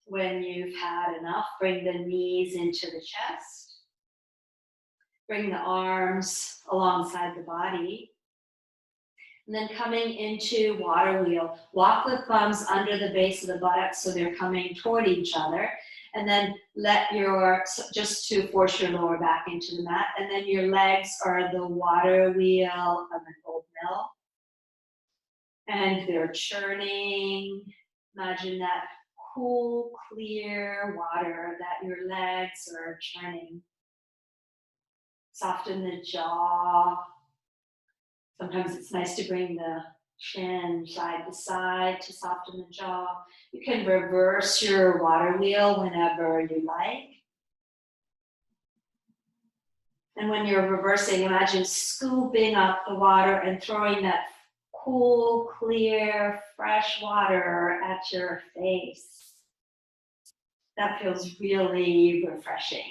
When you've had enough, bring the knees into the chest. Bring the arms alongside the body. And then coming into water wheel. Walk the thumbs under the base of the buttocks so they're coming toward each other. And then let your, just to force your lower back into the mat. And then your legs are the water wheel of an old mill. And they're churning. Imagine that cool, clear water that your legs are churning. Soften the jaw. Sometimes it's nice to bring the chin side to side to soften the jaw. You can reverse your water wheel whenever you like. And when you're reversing, imagine scooping up the water and throwing that cool, clear, fresh water at your face. That feels really refreshing.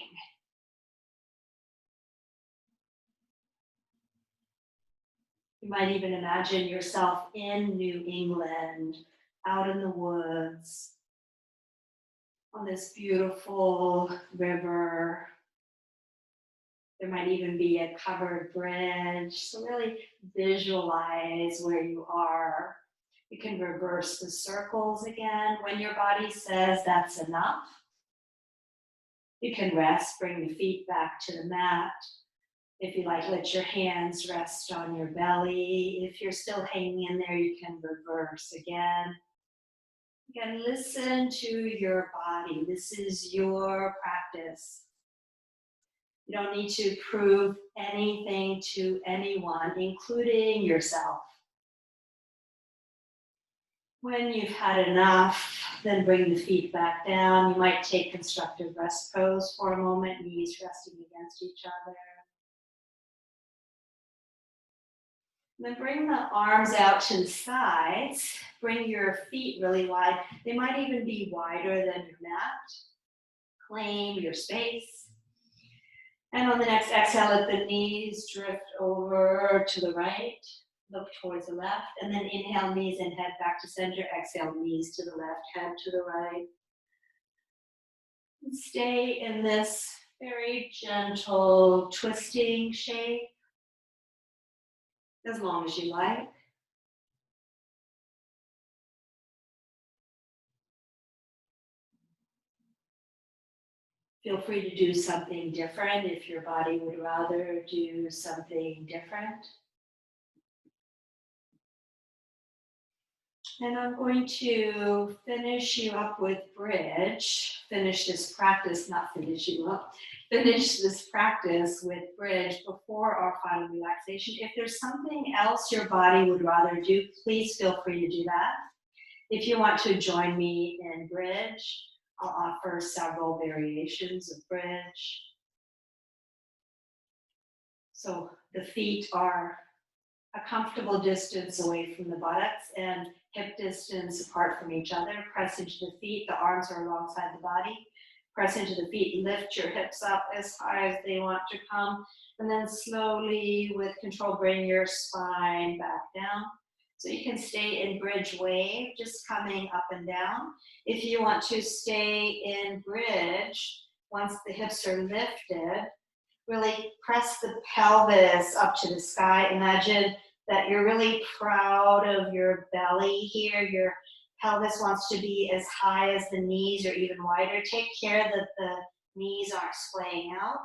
You might even imagine yourself in New England, out in the woods, on this beautiful river. There might even be a covered bridge. So really visualize where you are. You can reverse the circles again. When your body says that's enough, you can rest, bring the feet back to the mat. If you like, let your hands rest on your belly. If you're still hanging in there, you can reverse again. Again, listen to your body. This is your practice. You don't need to prove anything to anyone, including yourself. When you've had enough, then bring the feet back down. You might take constructive rest pose for a moment, knees resting against each other. Then bring the arms out to the sides. Bring your feet really wide. They might even be wider than your mat. Claim your space. And on the next exhale, let the knees drift over to the right. Look towards the left. And then inhale, knees and head back to center. Exhale, knees to the left, head to the right. And stay in this very gentle twisting shape as long as you like. Feel free to do something different if your body would rather do something different. And I'm going to finish you up with bridge. Finish this practice, not finish you up. Finish this practice with bridge before our final relaxation. If there's something else your body would rather do, please feel free to do that. If you want to join me in bridge, I'll offer several variations of bridge. So the feet are a comfortable distance away from the buttocks and hip distance apart from each other. Press into the feet, the arms are alongside the body. Press into the feet, lift your hips up as high as they want to come, and then slowly, with control, bring your spine back down. So you can stay in bridge wave, just coming up and down. If you want to stay in bridge, once the hips are lifted, really press the pelvis up to the sky. Imagine that you're really proud of your belly here. Your pelvis wants to be as high as the knees or even wider. Take care that the knees aren't splaying out.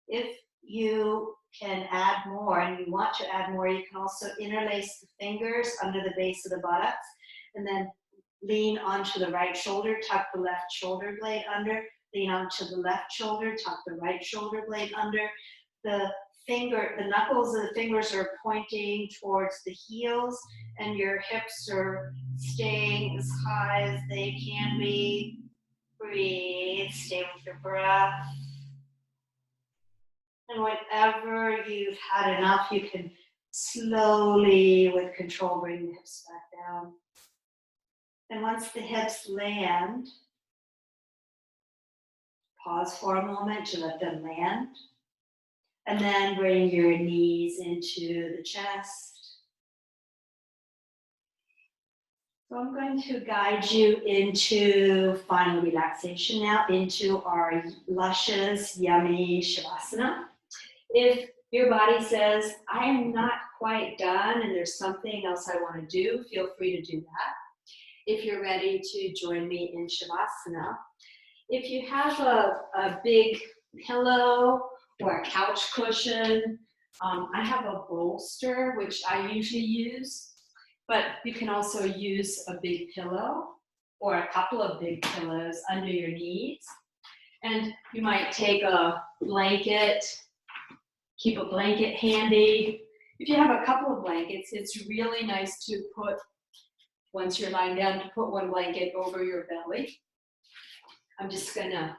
If you can add more and you want to add more, you can also interlace the fingers under the base of the buttocks and then lean onto the right shoulder, tuck the left shoulder blade under, lean onto the left shoulder, tuck the right shoulder blade under. The knuckles of the fingers are pointing towards the heels and your hips are staying as high as they can be. Breathe, stay with your breath. And whenever you've had enough, you can slowly, with control, bring the hips back down. And once the hips land, pause for a moment to let them land. And then bring your knees into the chest. So I'm going to guide you into final relaxation now, into our luscious, yummy Shavasana. If your body says, I am not quite done and there's something else I want to do, feel free to do that. If you're ready to join me in Shavasana, if you have a big pillow or a couch cushion, I have a bolster, which I usually use, but you can also use a big pillow or a couple of big pillows under your knees. And you might take a blanket, Keep a blanket handy. If you have a couple of blankets, it's really nice to put, once you're lying down, to put one blanket over your belly. I'm just gonna,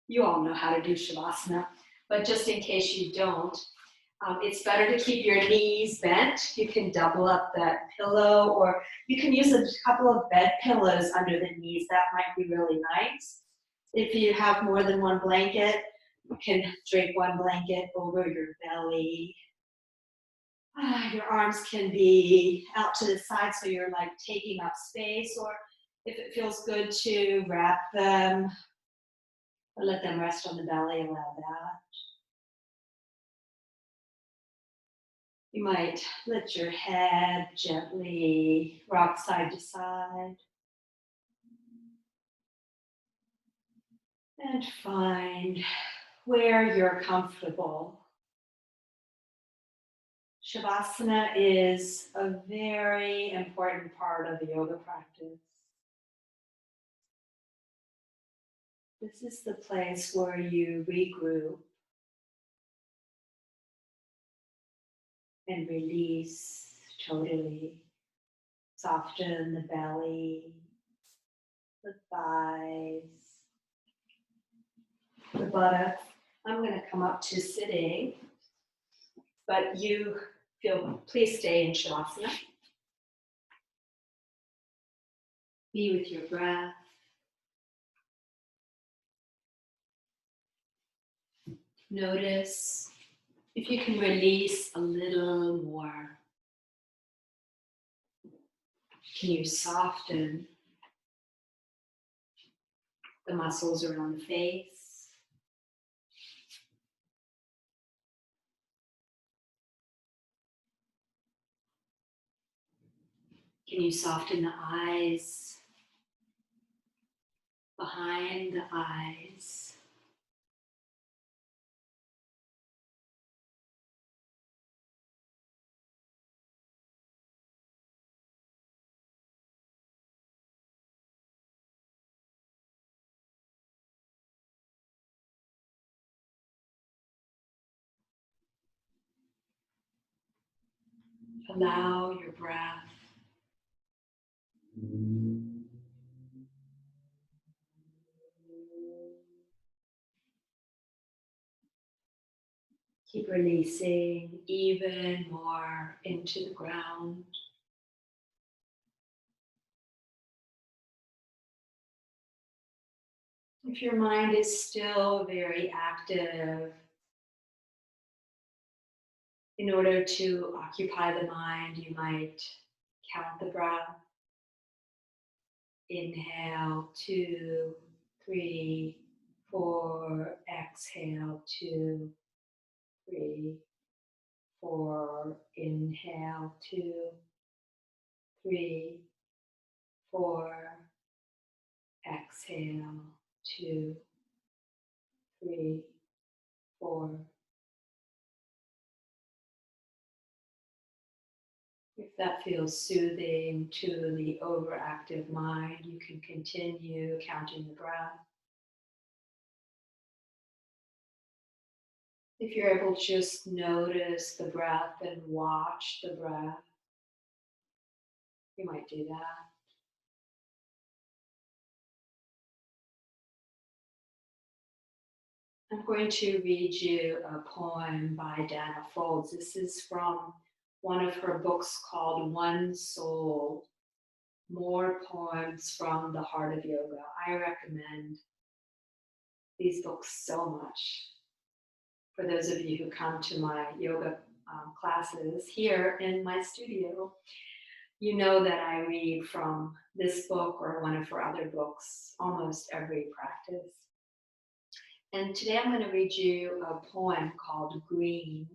you all know how to do Shavasana, but just in case you don't, it's better to keep your knees bent. You can double up that pillow, or you can use a couple of bed pillows under the knees. That might be really nice. If you have more than one blanket, you can drape one blanket over your belly. Your arms can be out to the side so you're like taking up space, or if it feels good to wrap them, or let them rest on the belly, allow that. You might let your head gently rock side to side. And find where you're comfortable. Shavasana is a very important part of the yoga practice. This is the place where you regroup and release totally. Soften the belly, the thighs, the buttocks. I'm going to come up to sitting, but you please stay in Shavasana. Be with your breath. Notice if you can release a little more. Can you soften the muscles around the face? Can you soften the eyes, behind the eyes? Allow your breath keep releasing even more into the ground. If your mind is still very active, in order to occupy the mind, you might count the breath. Inhale, 2, 3, 4. Exhale, 2, 3, 4. Inhale, 2, 3, 4. Exhale, 2, 3, 4. If that feels soothing to the overactive mind, you can continue counting the breath. If you're able to just notice the breath and watch the breath, you might do that. I'm going to read you a poem by Dana Folds. This is from one of her books called One Soul, More Poems from the Heart of Yoga. I recommend these books so much. For those of you who come to my yoga classes here in my studio, you know that I read from this book or one of her other books almost every practice. And today I'm going to read you a poem called Green.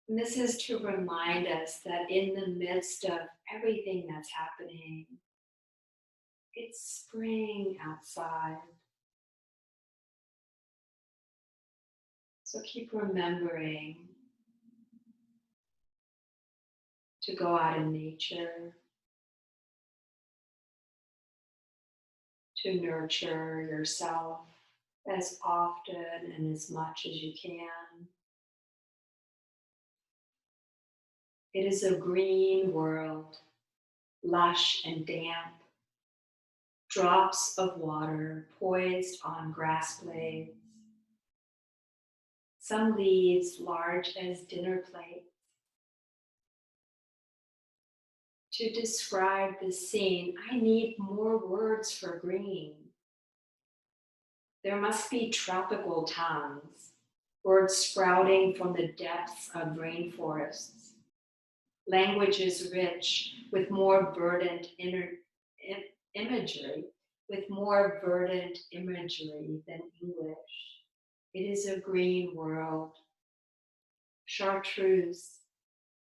And this is to remind us that in the midst of everything that's happening, it's spring outside. So keep remembering to go out in nature, to nurture yourself as often and as much as you can. It is a green world, lush and damp, drops of water poised on grass blades, some leaves large as dinner plates. To describe this scene, I need more words for green. There must be tropical tongues, words sprouting from the depths of rainforests, languages rich with more verdant imagery, with more verdant imagery than English. It is a green world. Chartreuse,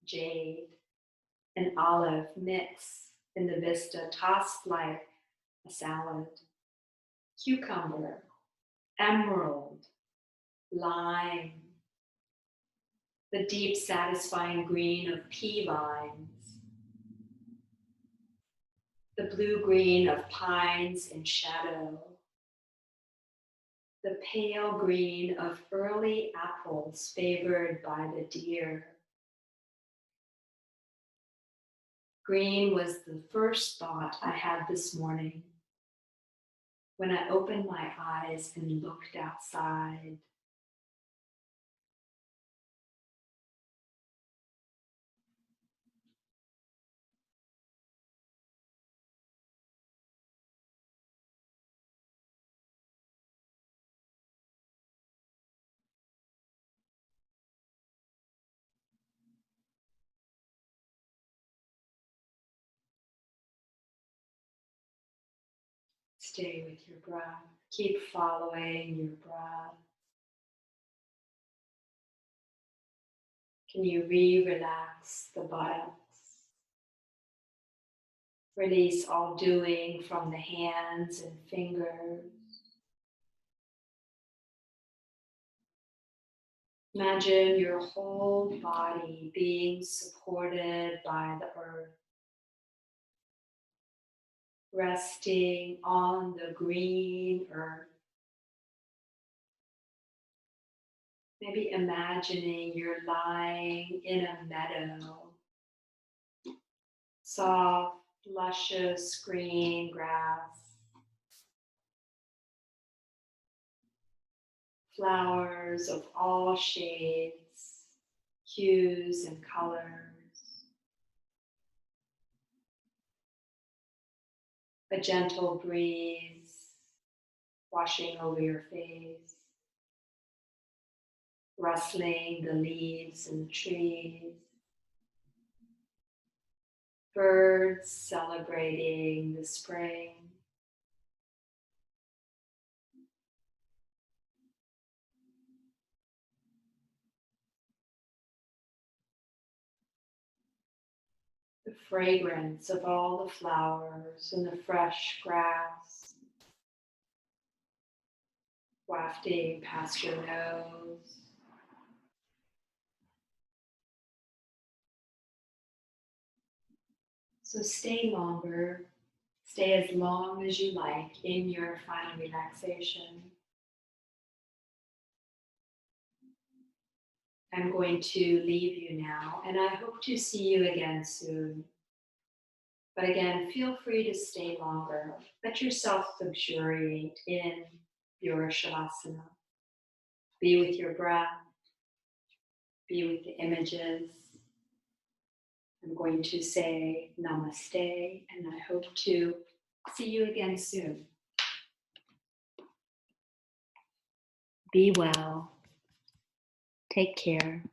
jade, and olive mix in the vista, tossed like a salad. Cucumber, emerald, lime, the deep satisfying green of pea vines, the blue-green of pines in shadow, the pale green of early apples favored by the deer. Green was the first thought I had this morning when I opened my eyes and looked outside. Stay with your breath. Keep following your breath. Can you relax the buttocks? Release all doing from the hands and fingers. Imagine your whole body being supported by the earth, resting on the green earth. Maybe imagining you're lying in a meadow, soft, luscious green grass, flowers of all shades, hues and colors, a gentle breeze washing over your face, rustling the leaves in the trees, birds celebrating the spring. The fragrance of all the flowers and the fresh grass wafting past your nose. So stay longer, stay as long as you like in your final relaxation. I'm going to leave you now, and I hope to see you again soon. But again, feel free to stay longer. Let yourself luxuriate in your Shavasana. Be with your breath, be with the images. I'm going to say namaste, and I hope to see you again soon. Be well. Take care.